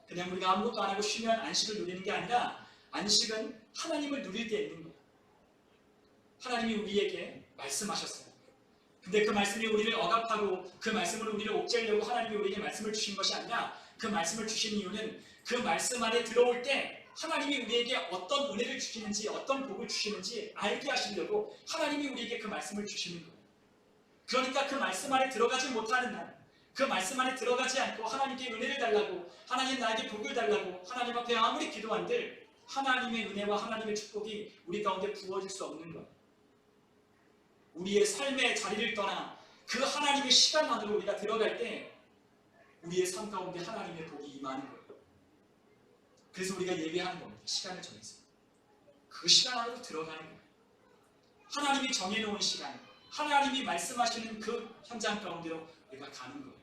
그냥 우리가 아무것도 안 하고 쉬면 안식을 누리는 게 아니라 안식은 하나님을 누릴 때 있는 거예요. 하나님이 우리에게 말씀하셨어요. 근데 그 말씀이 우리를 억압하고 그 말씀으로 우리를 옥죄려고 하나님이 우리에게 말씀을 주신 것이 아니라 그 말씀을 주신 이유는 그 말씀 안에 들어올 때 하나님이 우리에게 어떤 은혜를 주시는지 어떤 복을 주시는지 알게 하시려고 하나님이 우리에게 그 말씀을 주시는 거예요. 그러니까 그 말씀 안에 들어가지 못하는 날, 그 말씀 안에 들어가지 않고 하나님께 은혜를 달라고, 하나님 나에게 복을 달라고 하나님 앞에 아무리 기도한들 하나님의 은혜와 하나님의 축복이 우리 가운데 부어질 수 없는 거예요. 우리의 삶의 자리를 떠나 그 하나님의 시간 안으로 우리가 들어갈 때 우리의 삶 가운데 하나님의 복이 임하는 거예요. 그래서 우리가 예배하는 겁니다. 시간을 정해서 그 시간 안으로 들어가는 거예요. 하나님이 정해놓은 시간, 하나님이 말씀하시는 그 현장 가운데로 우리가 가는 거예요.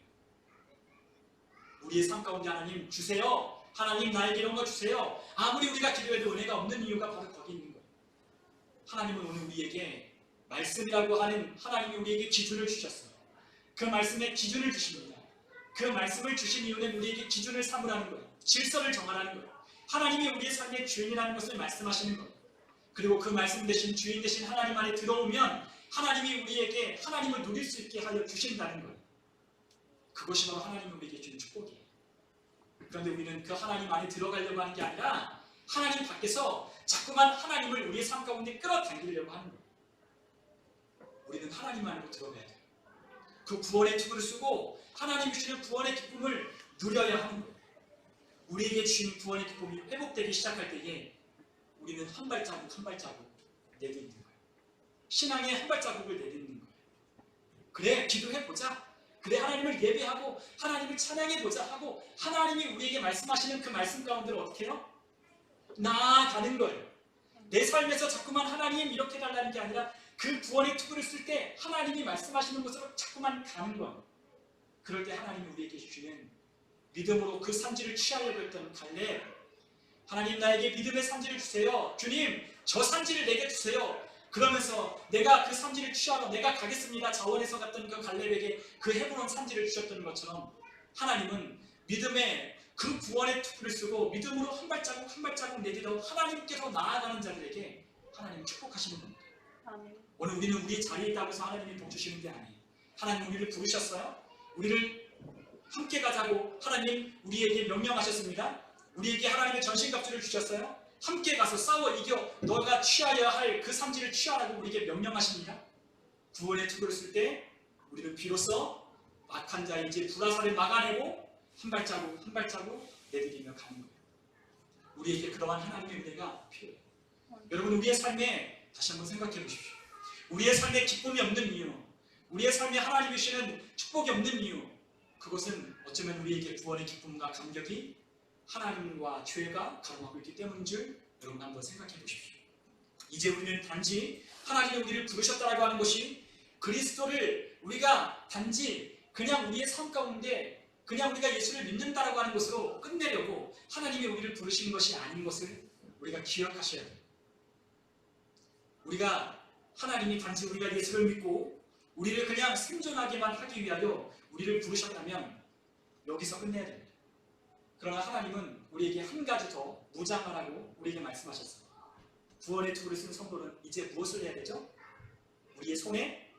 우리의 삶 가운데 하나님 주세요. 하나님 나에게 이런 거 주세요. 아무리 우리가 기도해도 은혜가 없는 이유가 바로 거기 있는 거예요. 하나님은 오늘 우리에게 말씀이라고 하는 하나님이 우리에게 기준을 주셨어요. 그 말씀에 기준을 주십니다. 그 말씀을 주신 이유는 우리에게 기준을 삼으라는 거예요. 질서를 정하라는 거예요. 하나님이 우리의 삶의 주인이라는 것을 말씀하시는 거예요. 그리고 그 말씀 대신 주인 대신 하나님 안에 들어오면 하나님이 우리에게 하나님을 누릴 수 있게 하여 주신다는 거예요. 그것이 바로 하나님이 우리에게 주는 축복이에요. 그런데 우리는 그 하나님 안에 들어가려고 하는 게 아니라 하나님 밖에서 자꾸만 하나님을 우리의 삶 가운데 끌어당기려고 하는 거예요. 우리는 하나님 안으로 들어가야 돼요. 그 구원의 투구를 쓰고 하나님이 주시는 구원의 기쁨을 누려야 하는 거예요. 우리에게 주신 구원의 기쁨이 회복되기 시작할 때에 우리는 한 발자국 한 발자국 내딛는 거예요. 신앙의 한 발자국을 내딛는 거예요. 그래 기도해보자. 그래 하나님을 예배하고 하나님을 찬양해보자 하고 하나님이 우리에게 말씀하시는 그 말씀 가운데로 어떻게 해요? 나아가는 거예요. 내 삶에서 자꾸만 하나님 이렇게 달라는 게 아니라 그 구원의 투구를 쓸 때 하나님이 말씀하시는 곳으로 자꾸만 가는 거예요. 그럴 때 하나님이 우리에게 주시는 믿음으로 그 산지를 취하려고 했던 갈렙, 하나님 나에게 믿음의 산지를 주세요. 주님 저 산지를 내게 주세요. 그러면서 내가 그 산지를 취하러 내가 가겠습니다. 자원에서 갔던 그 갈렙에게 그 헤브론 산지를 주셨던 것처럼 하나님은 믿음의 그 구원의 투구를 쓰고 믿음으로 한 발자국 한 발자국 내딛어 하나님께로 나아가는 자들에게 하나님 축복하시는 겁니다. 아멘. 오늘 우리는 우리의 자리에 있다고 해서 하나님이 복 주시는 게 아니에요. 하나님 우리를 부르셨어요. 우리를 함께 가자고 하나님 우리에게 명령하셨습니다. 우리에게 하나님의 전신갑주를 주셨어요. 함께 가서 싸워 이겨 너가 취하여야 할 그 산지를 취하라고 우리에게 명령하십니다. 구원의 투구를 쓸 때 우리는 비로소 악한 자의 이제 불화살을 막아내고 한 발자국 한 발자국 내디디며 가는 거예요. 우리에게 그러한 하나님의 은혜가 필요해요. 여러분 우리의 삶에 다시 한번 생각해 보십시오. 우리의 삶에 기쁨이 없는 이유, 우리의 삶에 하나님이 주시는 축복이 없는 이유, 그것은 어쩌면 우리에게 구원의 기쁨과 감격이 하나님과 죄가 가로막고 있기 때문인 줄 여러분 한번 생각해 보십시오. 이제 우리는 단지 하나님이 우리를 부르셨다라고 하는 것이 그리스도를 우리가 단지 그냥 우리의 삶 가운데 그냥 우리가 예수를 믿는다라고 하는 것으로 끝내려고 하나님이 우리를 부르신 것이 아닌 것을 우리가 기억하셔야 돼요. 우리가 하나님이 단지 우리가 예수를 믿고 우리를 그냥 생존하게만 하기 위하여 우리를 부르셨다면 여기서 끝내야 됩니다. 그러나 하나님은 우리에게 한 가지 더 무장하라고 우리에게 말씀하셨어요. 구원의 투구를 쓴 성도는 이제 무엇을 해야 되죠? 우리의 손에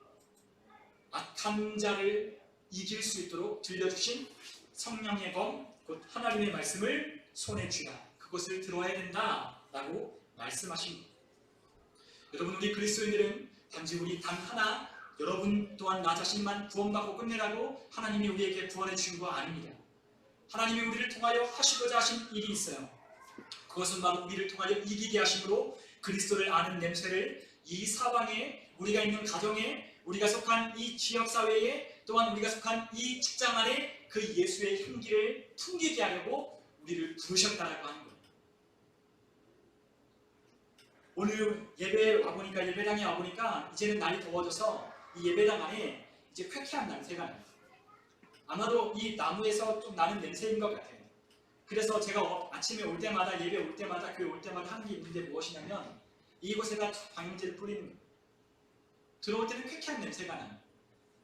악한 자를 이길 수 있도록 들려주신 성령의 검, 곧 하나님의 말씀을 손에 쥐라. 그것을 들어야 된다라고 말씀하신 거예요. 여러분 우리 그리스도인들은 단지 우리 단 하나 여러분 또한 나 자신만 구원받고 끝내라고 하나님이 우리에게 구원해 주신 거 아닙니다. 하나님이 우리를 통하여 하시고자 하신 일이 있어요. 그것은 바로 우리를 통하여 이기게 하심으로 그리스도를 아는 냄새를 이 사방에 우리가 있는 가정에 우리가 속한 이 지역사회에 또한 우리가 속한 이 직장 안에 그 예수의 향기를 풍기게 하려고 우리를 부르셨다라고 하는 거예요. 오늘 예배에 와보니까 예배당에 와보니까 이제는 날이 더워져서 이 예배당 안에 이제 쾌쾌한 냄새가 나요. 아마도 이 나무에서 좀 나는 냄새인 것 같아요. 그래서 제가 아침에 올 때마다 예배 올 때마다 교회 올 때마다 하는 게 있는데 무엇이냐면 이곳에다 방향제를 뿌리는 거예요. 들어올 때는 쾌쾌한 냄새가 나요.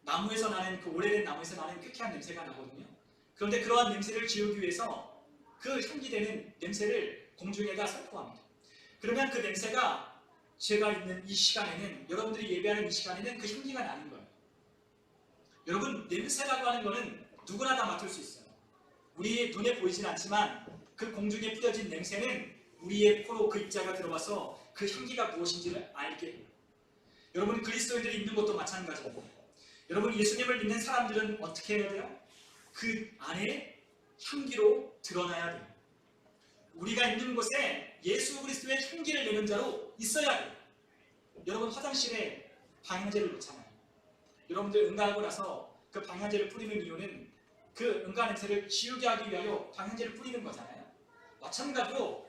나무에서 나는 그 오래된 나무에서 나는 쾌쾌한 냄새가 나거든요. 그런데 그러한 냄새를 지우기 위해서 그 향기되는 냄새를 공중에다 선포합니다. 그러면 그 냄새가 제가 있는 이 시간에는 여러분들이 예배하는 이 시간에는 그 향기가 나는 거예요. 여러분 냄새라고 하는 거는 누구나 다 맡을 수 있어요. 우리의 눈에 보이진 않지만 그 공중에 뿌려진 냄새는 우리의 코로 그 입자가 들어와서 그 향기가 무엇인지를 알게 해요. 여러분 그리스도인들이 있는 것도 마찬가지입니다. 여러분 예수님을 믿는 사람들은 어떻게 해야 돼요? 그 안에 향기로 드러나야 돼요. 우리가 있는 곳에 예수 그리스도의 향기를 내는 자로 있어야 돼요. 여러분 화장실에 방향제를 놓잖아요. 여러분들 응가하고 나서 그 방향제를 뿌리는 이유는 그 응가 냄새를 지우게 하기 위하여 방향제를 뿌리는 거잖아요. 마찬가지로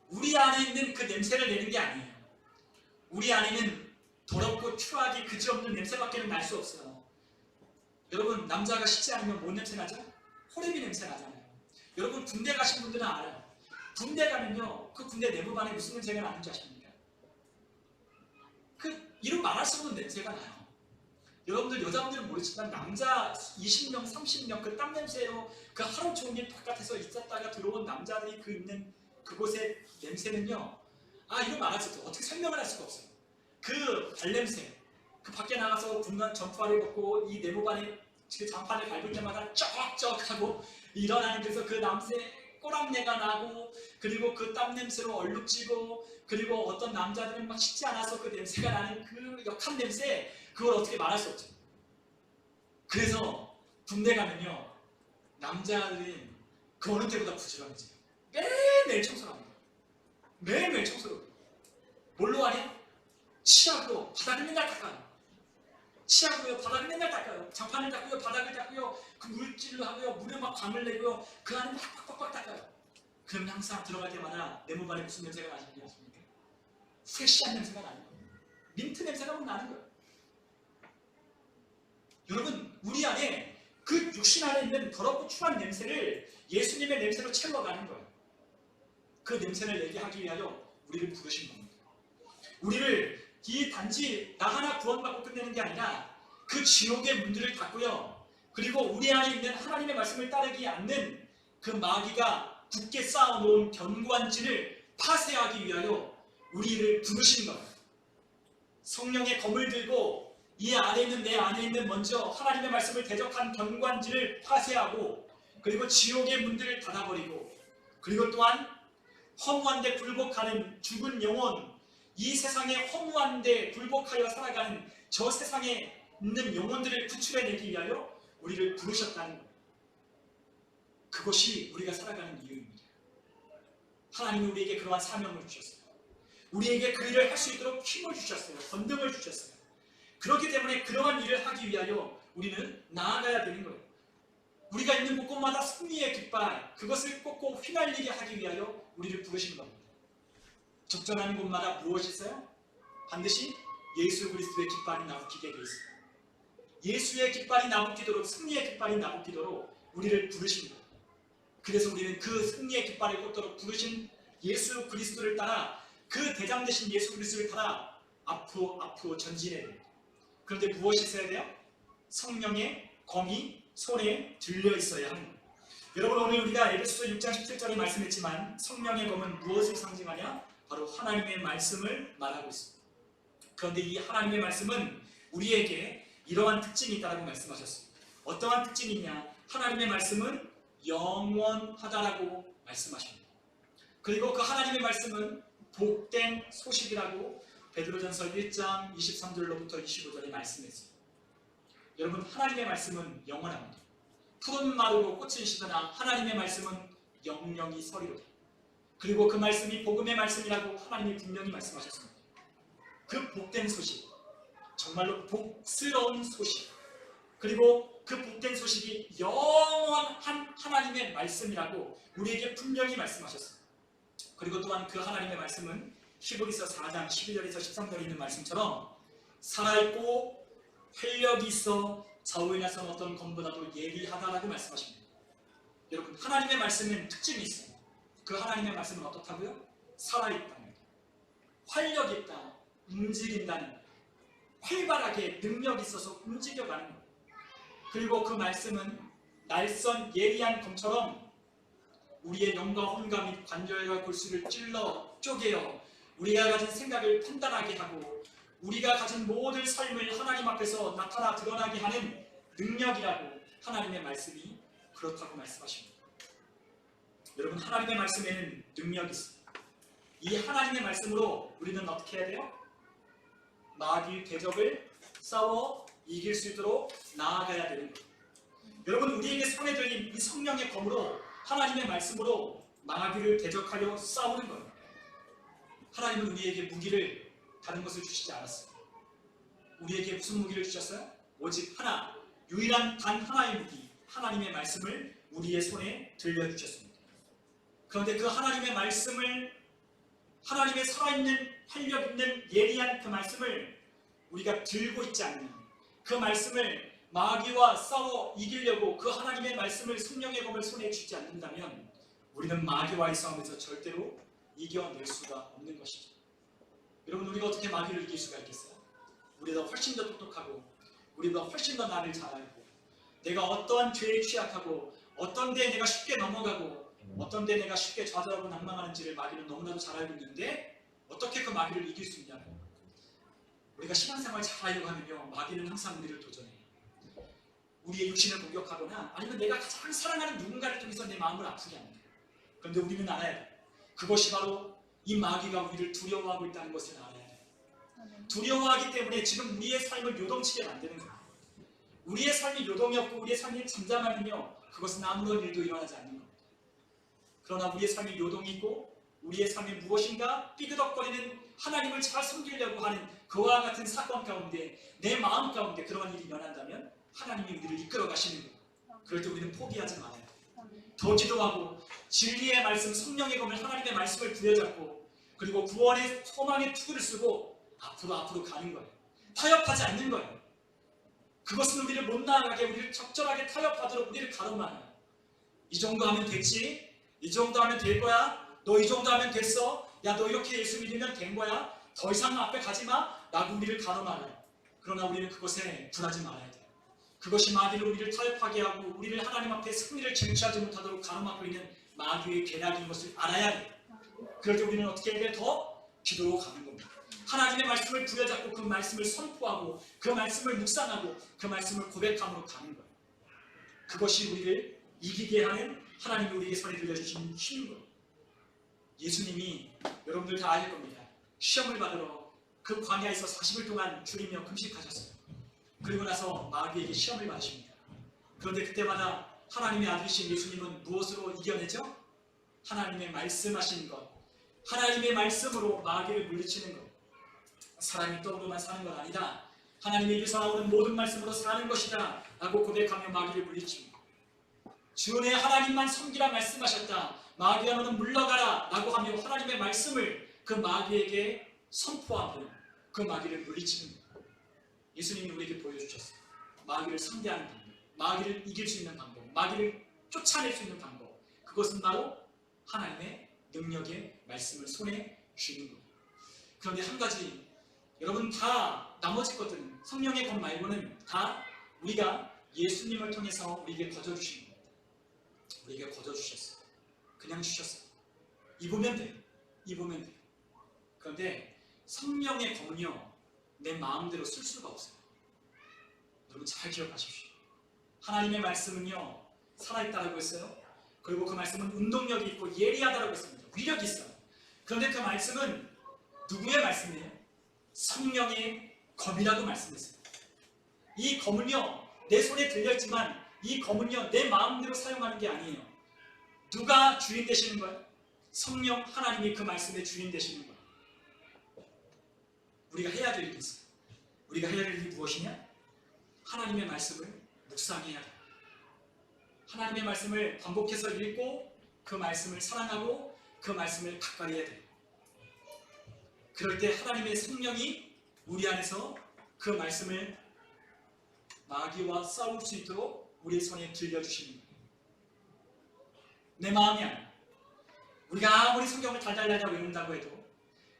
우리 안에 있는 그 냄새를 내는 게 아니에요. 우리 안에는 더럽고 추하기 그지없는 냄새밖에 날 수 없어요. 여러분, 남자가 씻지 않으면 뭔 냄새 나죠? 호레비 냄새 나잖아요. 여러분, 군대 가신 분들은 알아요. 군대 가면요, 그 군대 내부반에 무슨 냄새가 나는지 아십니까? 그 이름 말할 수 없는 냄새가 나요. 여러분들, 여자분들은 모르지만 남자 20명, 30명 그 땀 냄새로 그 하루 종일 바깥에서 있었다가 들어온 남자들이 그 있는 그곳의 냄새는요, 이름 말할 수 없어요. 어떻게 설명을 할 수가 없어요. 그 발냄새, 그 밖에 나가서 군관 점프화를 벗고 이 네모반에 그 장판을 밟을 때마다 쩍쩍하고 일어나는, 그래서 그 남새 꼬랑내가 나고, 그리고 그 땀 냄새로 얼룩지고, 그리고 어떤 남자들은 막 씻지 않아서 그 냄새가 나는 그 역한 냄새, 그걸 어떻게 말할 수 없죠. 그래서 군대 가면요, 남자들은 그 어느 때보다 부지런해져요. 매일매일 청소를 합니다. 매일매일 청소를 해요. 뭘로 하냐? 치약으로 바닥을 맨날 닦아요. 치약으로 바닥을 맨날 닦아요. 장판을 닦고요, 바닥을 닦고요, 그 물질로 하고요, 물에 막 광을 내고요, 그 안에 막 빡빡빡 닦아요. 그러면 항상 들어갈 때마다 내무반에 무슨 냄새가 나시는지 아십니까? 프레시한 냄새가 나는 거예요. 민트 냄새가 막 나는 거예요. 여러분, 우리 안에 그 육신 안에 있는 더럽고 추한 냄새를 예수님의 냄새로 채워가는 거예요. 그 냄새를 내게 하기 위하여 우리를 부르신 겁니다. 우리를 이 단지 나 하나 구원받고 끝내는 게 아니라 그 지옥의 문들을 닫고요, 그리고 우리 안에 있는 하나님의 말씀을 따르지 않는 그 마귀가 굳게 쌓아놓은 견고한진을 파쇄하기 위하여 우리를 부르신 거예요. 성령의 검을 들고 이 안에 있는, 내 안에 있는 먼저 하나님의 말씀을 대적한 견고한진을 파쇄하고, 그리고 지옥의 문들을 닫아버리고, 그리고 또한 허무한데 굴복하는 죽은 영혼, 이 세상에 허무한데 굴복하여 살아가는 저 세상에 있는 영혼들을 구출해내기 위하여 우리를 부르셨다는 거예요. 그것이 우리가 살아가는 이유입니다. 하나님이 우리에게 그러한 사명을 주셨어요. 우리에게 그 일을 할 수 있도록 힘을 주셨어요. 권능을 주셨어요. 그렇기 때문에 그러한 일을 하기 위하여 우리는 나아가야 되는 거예요. 우리가 있는 곳곳마다 승리의 깃발, 그것을 꽂고 휘날리게 하기 위하여 우리를 부르신 겁니다. 적절한 곳마다 무엇이 있어요? 반드시 예수 그리스도의 깃발이 나부끼게 되어 있어요. 예수의 깃발이 나부끼도록, 승리의 깃발이 나부끼도록 우리를 부르신 거예요. 그래서 우리는 그 승리의 깃발을 꽂도록 부르신 예수 그리스도를 따라, 그 대장 되신 예수 그리스도를 따라 앞으로 전진해야 됩니다. 그런데 무엇이 있어야 돼요? 성령의 검이 손에 들려 있어야 합니다. 여러분, 오늘 우리가 에베소서 6장 17절에 말씀했지만 성령의 검은 무엇을 상징하냐? 바로 하나님의 말씀을 말하고 있습니다. 그런데 이 하나님의 말씀은 우리에게 이러한 특징이 있다고 말씀하셨습니다. 어떠한 특징이 있냐? 하나님의 말씀은 영원하다라고 말씀하십니다. 그리고 그 하나님의 말씀은 복된 소식이라고 베드로전서 1장 23절로부터 25절에 말씀했어요. 여러분, 하나님의 말씀은 영원합니다. 푸른 마루로 꽃을 시거나 하나님의 말씀은 영영이 서리로다. 그리고 그 말씀이 복음의 말씀이라고 하나님이 분명히 말씀하셨습니다. 그 복된 소식, 정말로 복스러운 소식, 그리고 그 복된 소식이 영원한 하나님의 말씀이라고 우리에게 분명히 말씀하셨습니다. 그리고 또한 그 하나님의 말씀은 히브리서 4장 12절에서 13절에 있는 말씀처럼 살아있고 활력이 있어 좌우에 나선 어떤 검보다도 예리하다라고 말씀하십니다. 여러분, 하나님의 말씀에는 특징이 있어요. 그 하나님의 말씀은 어떻다고요? 살아있다는, 활력이 있다, 움직인다는, 활발하게 능력이 있어서 움직여가는 거예요. 그리고 그 말씀은 날선 예리한 검처럼 우리의 영과 혼과 및 관절과 골수를 찔러 쪼개어 우리가 가진 생각을 판단하게 하고 우리가 가진 모든 삶을 하나님 앞에서 나타나 드러나게 하는 능력이라고 하나님의 말씀이 그렇다고 말씀하십니다. 여러분, 하나님의 말씀에는 능력이 있습니다. 이 하나님의 말씀으로 우리는 어떻게 해야 돼요? 마귀 대적을 싸워 이길 수 있도록 나아가야 되는 거예요. 여러분, 우리에게 손에 들린 이 성령의 검으로, 하나님의 말씀으로 마귀를 대적하여 싸우는 거예요. 하나님은 우리에게 무기를, 다른 것을 주시지 않았어요. 우리에게 무슨 무기를 주셨어요? 오직 하나, 유일한 단 하나의 무기, 하나님의 말씀을 우리의 손에 들려주셨습니다. 그런데 그 하나님의 말씀을, 하나님의 살아있는 활력 있는 예리한 그 말씀을 우리가 들고 있지 않으면, 그 말씀을 마귀와 싸워 이기려고 그 하나님의 말씀을, 성령의 검을 손에 쥐지 않는다면 우리는 마귀와의 싸움에서 절대로 이겨낼 수가 없는 것이죠. 여러분, 우리가 어떻게 마귀를 이길 수가 있겠어요? 우리보다 훨씬 더 똑똑하고, 우리보다 훨씬 더 나를 잘 알고, 내가 어떠한 죄에 취약하고, 어떤 데 내가 쉽게 넘어가고, 어떤 데 내가 쉽게 좌절하고 낭망하는지를 마귀는 너무나도 잘 알고 있는데 어떻게 그 마귀를 이길 수 있냐고. 우리가 신앙생활 잘 하려고 하면요, 마귀는 항상 우리를 도전해요. 우리의 육신을 공격하거나 아니면 내가 가장 사랑하는 누군가를 통해서 내 마음을 아프게 합니다. 그런데 우리는 알아야 돼요. 그것이 바로 이 마귀가 우리를 두려워하고 있다는 것을 알아야 돼요. 두려워하기 때문에 지금 우리의 삶을 요동치게 만드는 거예요. 우리의 삶이 요동이 없고 우리의 삶이 잠잠하면요, 그것은 아무런 일도 일어나지 않는 겁니다. 그러나 우리의 삶이 요동이 있고 우리의 삶이 무엇인가 삐그덕거리는, 하나님을 잘 섬기려고 하는 그와 같은 사건 가운데, 내 마음 가운데 그러한 일이 일어난다면 하나님이 우리를 이끌어 가시는 거예요. 그럴 때 우리는 포기하지 말아요. 더 기도하고 진리의 말씀, 성령의 검을, 하나님의 말씀을 부여잡고, 그리고 구원의 소망의 투구를 쓰고 앞으로 가는 거예요. 타협하지 않는 거예요. 그것은 우리를 못 나아가게, 우리를 적절하게 타협하도록 우리를 가로막아요. 이 정도 하면 됐지? 이 정도 하면 될 거야? 너 이 정도 하면 됐어? 야, 너 이렇게 예수 믿으면 된 거야? 더 이상 앞에 가지 마? 라고 우리를 가로막아요. 그러나 우리는 그것에 굴하지 말아야 돼요. 그것이 마귀를 우리를 타협하게 하고 우리를 하나님 앞에 승리를 쟁취하지 못하도록 가로막고 있는 마귀의 계략인 것을 알아야 돼요. 그럴 때 우리는 어떻게 해야 돼? 더 기도로 가는 겁니다. 하나님의 말씀을 부여잡고 그 말씀을 선포하고 그 말씀을 묵상하고 그 말씀을 고백함으로 가는 거예요. 그것이 우리를 이기게 하는 하나님이 우리에게 손에 들려주신 힘인 거예요. 예수님이, 여러분들 다 알 겁니다. 시험을 받으러 그 광야에서 40일 동안 줄이며 금식하셨어요. 그리고 나서 마귀에게 시험을 받으십니다. 그런데 그때마다 하나님의 아들이신 예수님은 무엇으로 이겨내죠? 하나님의 말씀하신 것, 하나님의 말씀으로 마귀를 물리치는 것. 사람이 떡으로만 사는 건 아니다, 하나님의 입에서 나오는 모든 말씀으로 사는 것이다 라고 고백하며 마귀를 물리칩니다. 주의 하나님만 섬기라 말씀하셨다, 마귀야 너는 물러가라 라고 하며 하나님의 말씀을 그 마귀에게 선포하며 그 마귀를 물리치는 것. 예수님이 우리에게 보여주셨어요. 마귀를 상대하는 방법, 마귀를 이길 수 있는 방법, 마귀를 쫓아낼 수 있는 방법, 그것은 바로 하나님의 능력의 말씀을 손에 쥐는 거예요. 그런데 한 가지, 여러분 다 나머지 것들은, 성령의 검 말고는 다 우리가 예수님을 통해서 우리에게 거저주신 겁니다. 우리에게 거저주셨어요. 그냥 주셨어요. 입으면 돼요. 입으면 돼요. 그런데 성령의 검은요, 내 마음대로 쓸 수가 없어요. 여러분 잘 기억하십시오. 하나님의 말씀은요, 살아있다라고 했어요. 그리고 그 말씀은 운동력이 있고 예리하다라고 했습니다. 위력이 있어요. 그런데 그 말씀은 누구의 말씀이에요? 성령의 검이라고 말씀했어요. 이 검은요, 내 손에 들려있지만 이 검은요, 내 마음대로 사용하는 게 아니에요. 누가 주인 되시는 거예요? 성령 하나님이 그 말씀의 주인 되시는 거예요. 우리가 해야 될 일이 있어요. 우리가 해야 될 일이 무엇이냐? 하나님의 말씀을 묵상해야 돼요. 하나님의 말씀을 반복해서 읽고 그 말씀을 사랑하고 그 말씀을 가까이 해야 돼요. 그럴 때 하나님의 성령이 우리 안에서 그 말씀을 마귀와 싸울 수 있도록 우리의 손에 들려주시는 거예요. 내 마음이 아니야. 우리가 아무리 성경을 달달달달 외운다고 해도,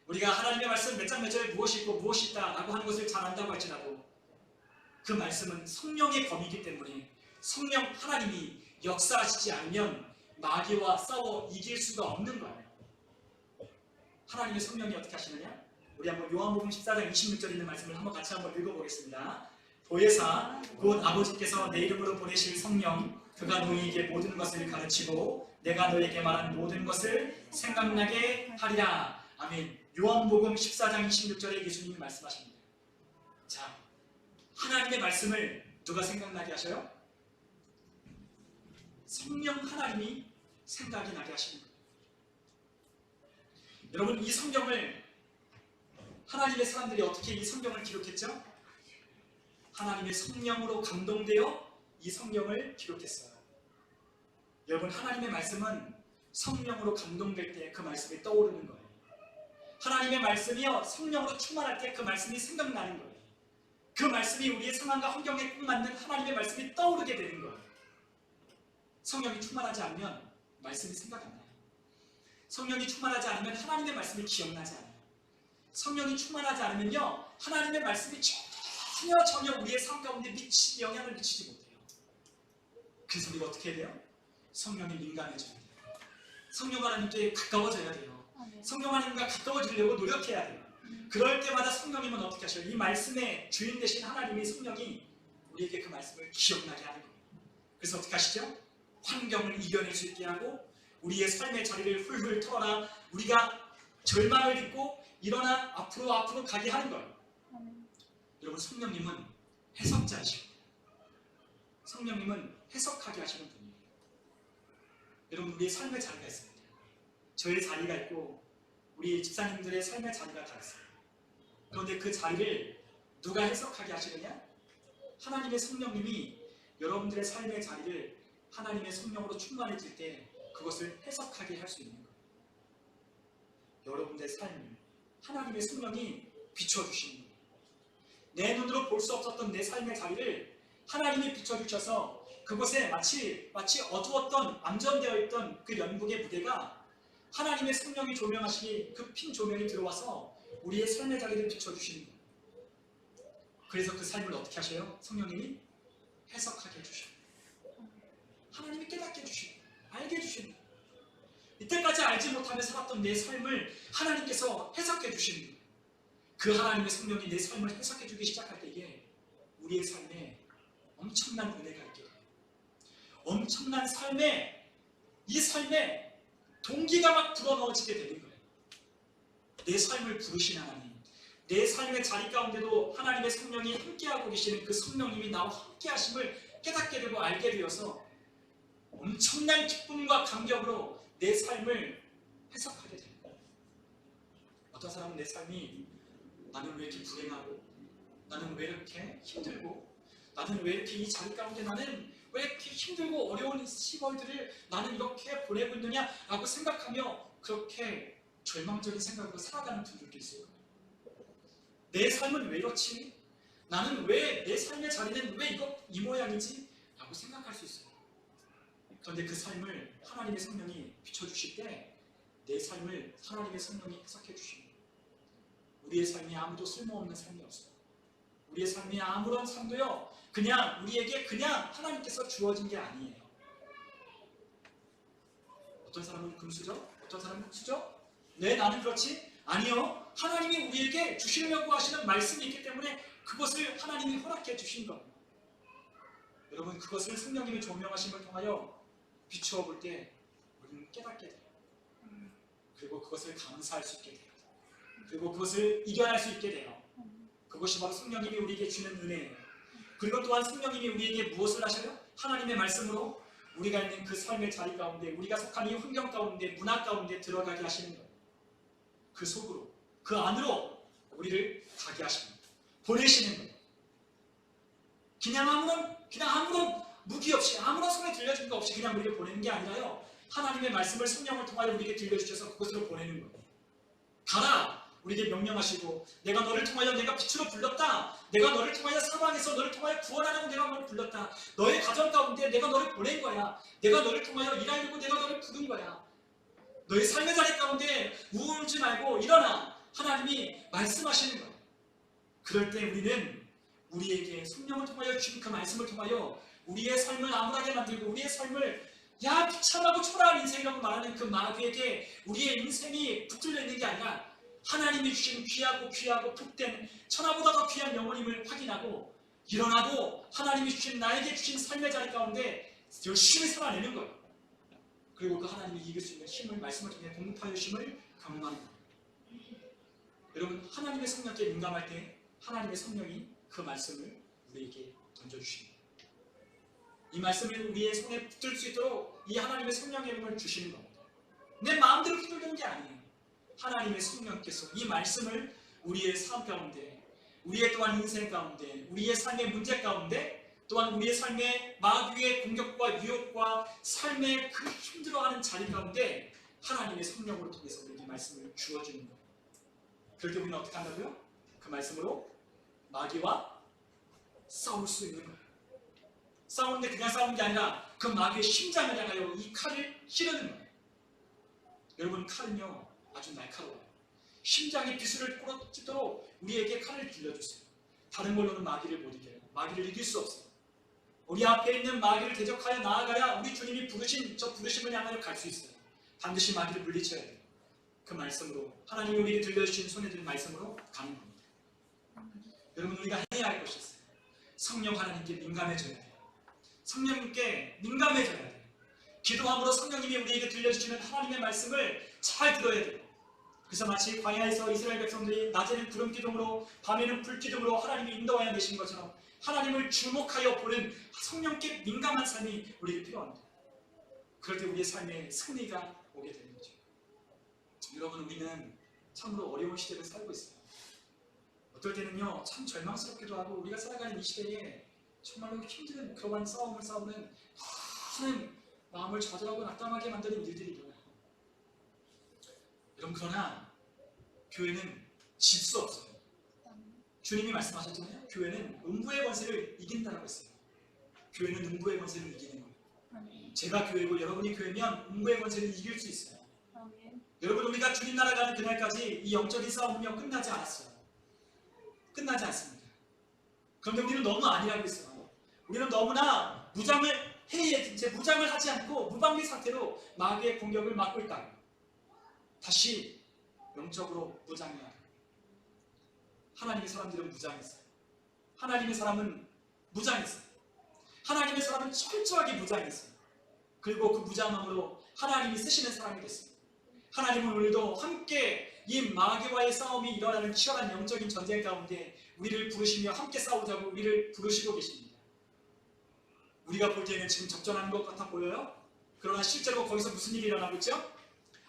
우리가 하나님의 말씀 몇 장 몇 절에 무엇이 있고 무엇이 있다 라고 하는 것을 잘 안다고 할지라도 그 말씀은 성령의 검이기 때문에 성령 하나님이 역사하시지 않으면 마귀와 싸워 이길 수가 없는 거예요. 하나님의 성령이 어떻게 하시느냐? 우리 한번 요한복음 14장 26절 있는 말씀을 한번 같이 한번 읽어보겠습니다. 보혜사 곧 아버지께서 내 이름으로 보내실 성령, 그가 너희에게 모든 것을 가르치고 내가 너에게 말한 모든 것을 생각나게 하리라. 아멘. 요한복음 14장 26절에 예수님이 말씀하십니다. 자, 하나님의 말씀을 누가 생각나게 하셔요? 성령 하나님이 생각이 나게 하시는 거예요. 여러분, 이 성경을, 하나님의 사람들이 어떻게 이 성경을 기록했죠? 하나님의 성령으로 감동되어 이 성경을 기록했어요. 여러분, 하나님의 말씀은 성령으로 감동될 때 그 말씀이 떠오르는 거예요. 하나님의 말씀이요, 성령으로 충만할 때 그 말씀이 생각나는 거예요. 그 말씀이 우리의 상황과 환경에 꼭 맞는 하나님의 말씀이 떠오르게 되는 거예요. 성령이 충만하지 않으면 말씀이 생각 안 나요. 성령이 충만하지 않으면 하나님의 말씀이 기억나지 않아요. 성령이 충만하지 않으면요, 하나님의 말씀이 전혀 우리의 삶 가운데 영향을 미치지 못해요. 그래서 우리가 어떻게 해야 돼요? 성령이 민감해져야 돼요. 성령 하나님께 가까워져야 돼요. 성령 하나님과 가까워지려고 노력해야 돼요. 그럴 때마다 성령님은 어떻게 하셔요? 이 말씀의 주인 되신 하나님의 성령이 우리에게 그 말씀을 기억나게 하는 거예요. 그래서 어떻게 하시죠? 환경을 이겨낼 수 있게 하고 우리의 삶의 자리를 훌훌 털어라, 우리가 절망을 딛고 일어나 앞으로 가게 하는 거예요. 여러분, 성령님은 해석자이시고 성령님은 해석하게 하시는 분이에요. 여러분, 우리의 삶의 자리가 있습니다. 저의 자리가 있고 우리 집사님들의 삶의 자리가 다 있어요. 그런데 그 자리를 누가 해석하게 하시느냐? 하나님의 성령님이 여러분들의 삶의 자리를 하나님의 성령으로 충만해질 때 그것을 해석하게 할 수 있는 거예요. 여러분들의 삶을 하나님의 성령이 비춰주시는 거예요. 내 눈으로 볼 수 없었던 내 삶의 자리를 하나님이 비춰주셔서 그곳에 마치 어두웠던 암전되어 있던 그 연극의 무대가 하나님의 성령이 조명하시니 그 핀 조명이 들어와서 우리의 삶의 자리를 비춰주시는 거예요. 그래서 그 삶을 어떻게 하셔요? 성령님이 해석하게 해주셔요. 하나님이 깨닫게 해주시는 거예요. 알게 해주시는 거예요. 이때까지 알지 못하며 살았던 내 삶을 하나님께서 해석해 주시는 거예요. 그 하나님의 성령이 내 삶을 해석해 주기 시작할 때에 우리의 삶에 엄청난 은혜가 있게 돼요. 엄청난 이 삶에 동기가 막 불어넣어지게 되는 거예요. 내 삶을 부르신 하나님, 내 삶의 자리 가운데도 하나님의 성령이 함께하고 계시는 그 성령님이 나와 함께하심을 깨닫게 되고 알게 되어서 엄청난 기쁨과 감격으로 내 삶을 해석하게 됩니다. 어떤 사람은 내 삶이 나는 왜 이렇게 불행하고 나는 왜 이렇게 힘들고 나는 왜 이렇게 이 자리 가운데 나는 왜 이렇게 힘들고 어려운 시월들을 나는 이렇게 보내고 있느냐라고 생각하며 그렇게 절망적인 생각으로 살아가는 분들도 있어요. 내 삶은 왜 이렇지? 나는 왜 내 삶의 자리는 왜 이 모양이지? 라고 생각할 수 있어요. 그런데 그 삶을 하나님의 성령이 비춰주실 때 내 삶을 하나님의 성령이 해석해 주십니다. 우리의 삶이 아무도 쓸모없는 삶이 없어요. 우리의 삶이 아무런 삶도요, 그냥 우리에게 그냥 하나님께서 주어진 게 아니에요. 어떤 사람은 금수저, 어떤 사람은 흙수저? 네, 나는 그렇지? 아니요. 하나님이 우리에게 주시려고 하시는 말씀이 있기 때문에 그것을 하나님이 허락해 주신 겁니다. 여러분, 그것을 성령님의 조명하심을 통하여 비추어 볼 때 우리는 깨닫게 돼요. 그리고 그것을 감사할 수 있게 돼요. 그리고 그것을 이겨낼 수 있게 돼요. 그것이 바로 성령님이 우리에게 주는 은혜예요. 그리고 또한 성령님이 우리에게 무엇을 하셔요? 하나님의 말씀으로 우리가 있는 그 삶의 자리 가운데, 우리가 속한 이 환경 가운데, 문화 가운데 들어가게 하시는 거예요. 그 속으로, 그 안으로 우리를 가게 하십니다. 보내시는 거예요. 그냥 아무런 무기 없이, 아무런 손에 들려준 거 없이 그냥 우리를 보내는 게 아니라요, 하나님의 말씀을 성령을 통하여 우리에게 들려주셔서 그곳으로 보내는 거예요. 가라! 우리에게 명령하시고, 내가 너를 통하여 내가 빛으로 불렀다. 내가 너를 통하여 사방에서 너를 통하여 구원하라고 내가 너를 불렀다. 너의 가정 가운데 내가 너를 보낸 거야. 내가 너를 통하여 일하려고 내가 너를 부른 거야. 너의 삶의 자리 가운데 우울지 말고 일어나. 하나님이 말씀하시는 거예요. 그럴 때 우리는 우리에게 성령을 통하여 주신 그 말씀을 통하여 우리의 삶을 암울하게 만들고 우리의 삶을 비참하고 초라한 인생이라고 말하는 그 마귀에게 우리의 인생이 붙들려 있는 게 아니라 하나님이 주신 귀하고 복된 천하보다 더 귀한 영혼임을 확인하고 일어나고 하나님이 주신 나에게 주신 삶의 자리 가운데 열심히 살아내는 거예요. 그리고 그 하나님이 이길 수 있는 힘을 말씀을 통해 공급하여 주심을 경험하는 거예요. 여러분, 하나님의 성령께 민감할 때 하나님의 성령이 그 말씀을 우리에게 던져주십니다. 이 말씀을 우리의 손에 붙들 수 있도록 이 하나님의 성령의 힘을 주시는 겁니다. 내 마음대로 휘둘리는 게 아니에요. 하나님의 성령께서 이 말씀을 우리의 삶 가운데, 우리의 또한 인생 가운데, 우리의 삶의 문제 가운데, 또한 우리의 삶의 마귀의 공격과 유혹과 삶의 그 힘들어하는 자리 가운데 하나님의 성령으로 통해서 우리에게 말씀을 주어주는 거예요. 그럴 때 우리는 어떻게 한다고요? 그 말씀으로 마귀와 싸울 수 있는 거예요. 싸우는데 그냥 싸우는 게 아니라 그 마귀의 심장을 향하여 이 칼을 찌르는 거예요. 여러분, 칼은요 아주 날카로워요. 심장의 비수를 꽂도록 우리에게 칼을 들려주세요. 다른 걸로는 마귀를 못 이겨요. 마귀를 이길 수 없어요. 우리 앞에 있는 마귀를 대적하여 나아가야 우리 주님이 부르신 저 부르심을 향하여 갈 수 있어요. 반드시 마귀를 물리쳐야 돼요. 그 말씀으로, 하나님이 우리에게 들려주신 손에 든 말씀으로 가는 겁니다. 여러분, 우리가 해야 할 것이 있어요. 성령 하나님께 민감해져야 돼요. 성령님께 민감해져야 돼요. 기도함으로 성령님이 우리에게 들려주시는 하나님의 말씀을 잘 들어야 돼요. 그래서 마치 광야에서 이스라엘 백성들이 낮에는 구름 기둥으로 밤에는 불 기둥으로 하나님이 인도하여 내신 것처럼 하나님을 주목하여 보는 성령께 민감한 삶이 우리에게 필요합니다. 그럴 때 우리의 삶에 승리가 오게 되는 거죠. 여러분, 우리는 참으로 어려운 시대를 살고 있어요. 어떨 때는요 참 절망스럽기도 하고, 우리가 살아가는 이 시대에 정말로 힘든 그러한 싸움을 싸우는 많은 마음을 좌절하고 낙담하게 만드는 일들이 일어나요. 여러분, 그러나 교회는 질 수 없어요. 주님이 말씀하셨잖아요. 교회는 음부의 권세를 이긴다라고 했어요. 교회는 음부의 권세를 이기는 거예요. 제가 교회고 여러분이 교회면 음부의 권세를 이길 수 있어요. 여러분, 우리가 주님 나라 가는 그날까지 이 영적인 싸움은요 끝나지 않았어요. 끝나지 않습니다. 그런데 우리는 너무 아니라고 했어요. 우리는 너무나 무장을 하지 않고 무방비 상태로 마귀의 공격을 막고 있다. 다시 영적으로 무장해야 해요. 하나님의 사람들은 무장했어요. 하나님의 사람은 무장했어요. 하나님의 사람은 철저하게 무장했어요. 그리고 그 무장함으로 하나님이 쓰시는 사람이 됐어요. 하나님은 오늘도 함께 이 마귀와의 싸움이 일어나는 치열한 영적인 전쟁 가운데 우리를 부르시며 함께 싸우자고 우리를 부르시고 계십니다. 우리가 볼 때는 지금 적절한 것 같아 보여요? 그러나 실제로 거기서 무슨 일이 일어나고 있죠?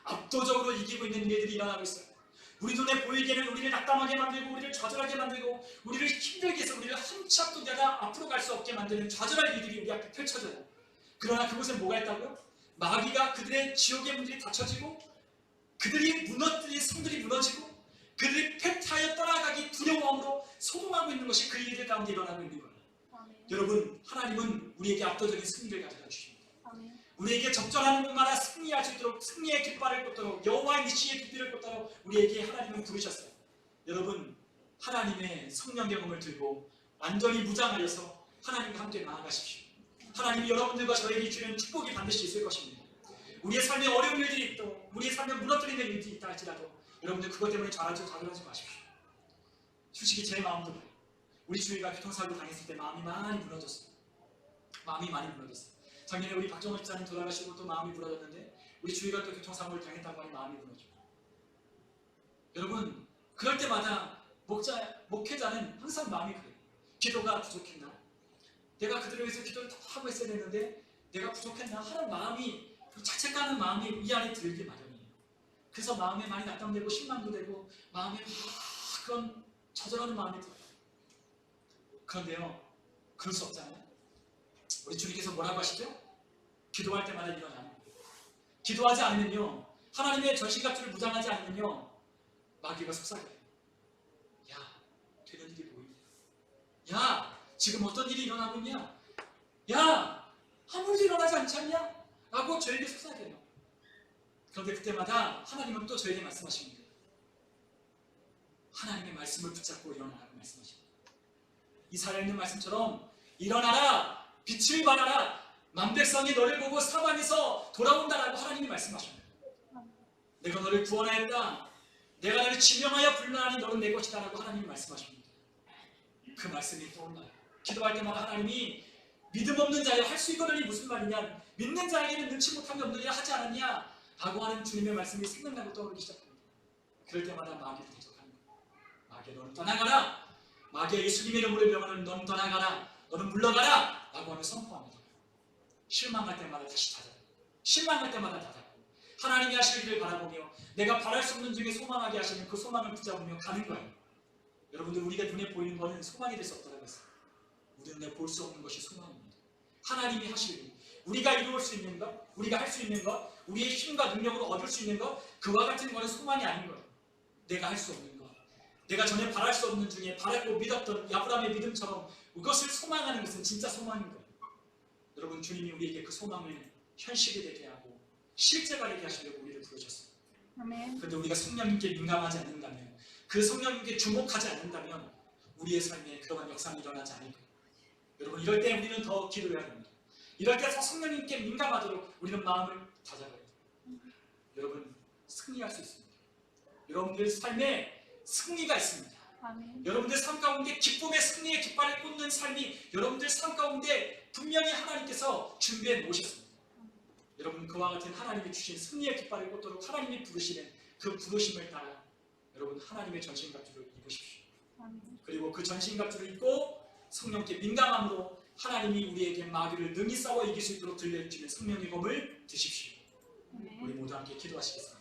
압도적으로 이기고 있는 일들이 일어나고 있어요. 우리 눈에 보이기에는 우리를 낙담하게 만들고 우리를 좌절하게 만들고 우리를 힘들게 해서 우리를 한 치 앞도 내가 앞으로 갈 수 없게 만드는 좌절할 일들이 우리 앞에 펼쳐져요. 그러나 그곳에 뭐가 있다고요? 마귀가 그들의 지옥의 문들이 닫혀지고 그들이 무너뜨린 성들이 무너지고 그들이 패퇴하여 떠나가기 두려워함으로 소동하고 있는 것이 그 일들 가운데 일어나고 있는 거예요. 여러분, 하나님은 우리에게 압도적인 승리를 가져다 주십니다. 우리에게 적절한 곳마다 승리할 수 있도록 승리의 깃발을 꽂도록 여호와의 니시의 깃비를 꽂도록 우리에게 하나님은 부르셨어요. 여러분, 하나님의 성령 경험을 들고 완전히 무장하여서 하나님과 함께 나아가십시오. 하나님이 여러분들과 저에게 주는 축복이 반드시 있을 것입니다. 우리의 삶에 어려운 일들이 있고 우리의 삶에 무너뜨리는 일들이 있다 할지라도 여러분들 그것 때문에 좌절하지 마십시오. 솔직히 제 마음도 그래요. 우리 주위가 교통사고 당했을 때 마음이 많이 무너졌어요. 마음이 많이 무너졌어요. 작년에 우리 박정호 집사님 돌아가시고 또 마음이 무너졌는데 우리 주위가 또 교통사고를 당했다고 하니 마음이 무너져요. 여러분, 그럴 때마다 목회자는 항상 마음이 그래요. 기도가 부족했나? 내가 그들을 위해서 기도를 다 하고 있어야 되는데 내가 부족했나? 하는 마음이, 자책하는 마음이 이 안에 들기 마련이에요. 그래서 마음에 많이 낙담되고 실망도 되고 마음에 그런 좌절하는 마음이 들어요. 그런데요, 그럴 수 없잖아요. 우리 주님께서 뭐라고 하시죠? 기도할 때마다 일어나는 거예요. 기도하지 않으면요, 하나님의 전신갑주를 무장하지 않으면요, 마귀가 속삭여요. 야, 되는 일이 보이냐? 야, 지금 어떤 일이 일어나고 있냐? 야, 아무 일도 일어나지 않지 않냐? 라고 저에게 속삭여요. 그런데 그때마다 하나님은 또 저에게 말씀하십니다. 하나님의 말씀을 붙잡고 일어나라고 말씀하십니다. 이 살아 있는 말씀처럼 일어나라, 빛을 발하라, 만백성이 너를 보고 사방에서 돌아온다라고 하나님이 말씀하십니다. 내가 너를 구원하였다, 내가 너를 지명하여 불러나니 너는 내 것이다 라고 하나님이 말씀하십니다. 그 말씀이 떠올라요. 기도할 때마다 하나님이 믿음 없는 자여 할 수 있거든이 무슨 말이냐, 믿는 자에게는 능치 못함이 없느냐 하지 않았냐 라고 하는 주님의 말씀이 생각나고 떠오르기 시작합니다. 그럴 때마다 마귀를 대적하는 거예요. 마귀야, 너는 떠나가라. 마귀야, 예수님의 이름으로 명하는 너는 떠나가라, 너는 물러가라 라고 하며 선포합니다. 실망할 때마다 다시 닫아요. 실망할 때마다 닫아요. 하나님이 하실 일을 바라보며 내가 바랄 수 없는 중에 소망하게 하시는 그 소망을 붙잡으며 가는 거예요. 여러분, 여러분들 우리가 눈에 보이는 것은 소망이 될 수 없다는 것을 우리 눈에 볼 수 없는 것이 소망입니다. 하나님이 하실 일, 우리가 이루어올 수 있는 것, 우리가 할 수 있는 것, 우리의 힘과 능력으로 얻을 수 있는 것, 그와 같은 것은 소망이 아닌 거예요. 내가 할 수 없는 것, 내가 전에 바랄 수 없는 중에 바라고 믿었던 아브라함의 믿음처럼 그것을 소망하는 것은 진짜 소망인 거예요. 여러분 주님이 우리에게 그 소망을 현실이 되게 하고 실제가 되게 하시려고 우리를 부르셨어요. 아멘. 그런데 우리가 성령님께 민감하지 않는다면, 그 성령님께 주목하지 않는다면 우리의 삶에 그러한 역사는 일어나지 않을 거예요. 여러분 이럴 때 우리는 더 기도해야 됩니다. 이럴 때 더 성령님께 민감하도록 우리는 마음을 다잡아야 돼요. 여러분 승리할 수 있습니다. 여러분들 삶에 승리가 있습니다. 아멘. 여러분들 삶 가운데 기쁨의 승리의 깃발을 꽂는 삶이 여러분들 삶 가운데 분명히 하나님께서 준비해 놓으셨습니다. 여러분 그와 같은 하나님이 주신 승리의 깃발을 꽂도록 하나님이 부르시는 그 부르심을 따라 여러분 하나님의 전신갑주를 입으십시오. 아멘. 그리고 그 전신갑주를 입고 성령께 민감함으로 하나님이 우리에게 마귀를 능히 싸워 이길 수 있도록 들려주시는 성령의 검을 드십시오. 우리 아멘. 모두 함께 기도하시겠습니다.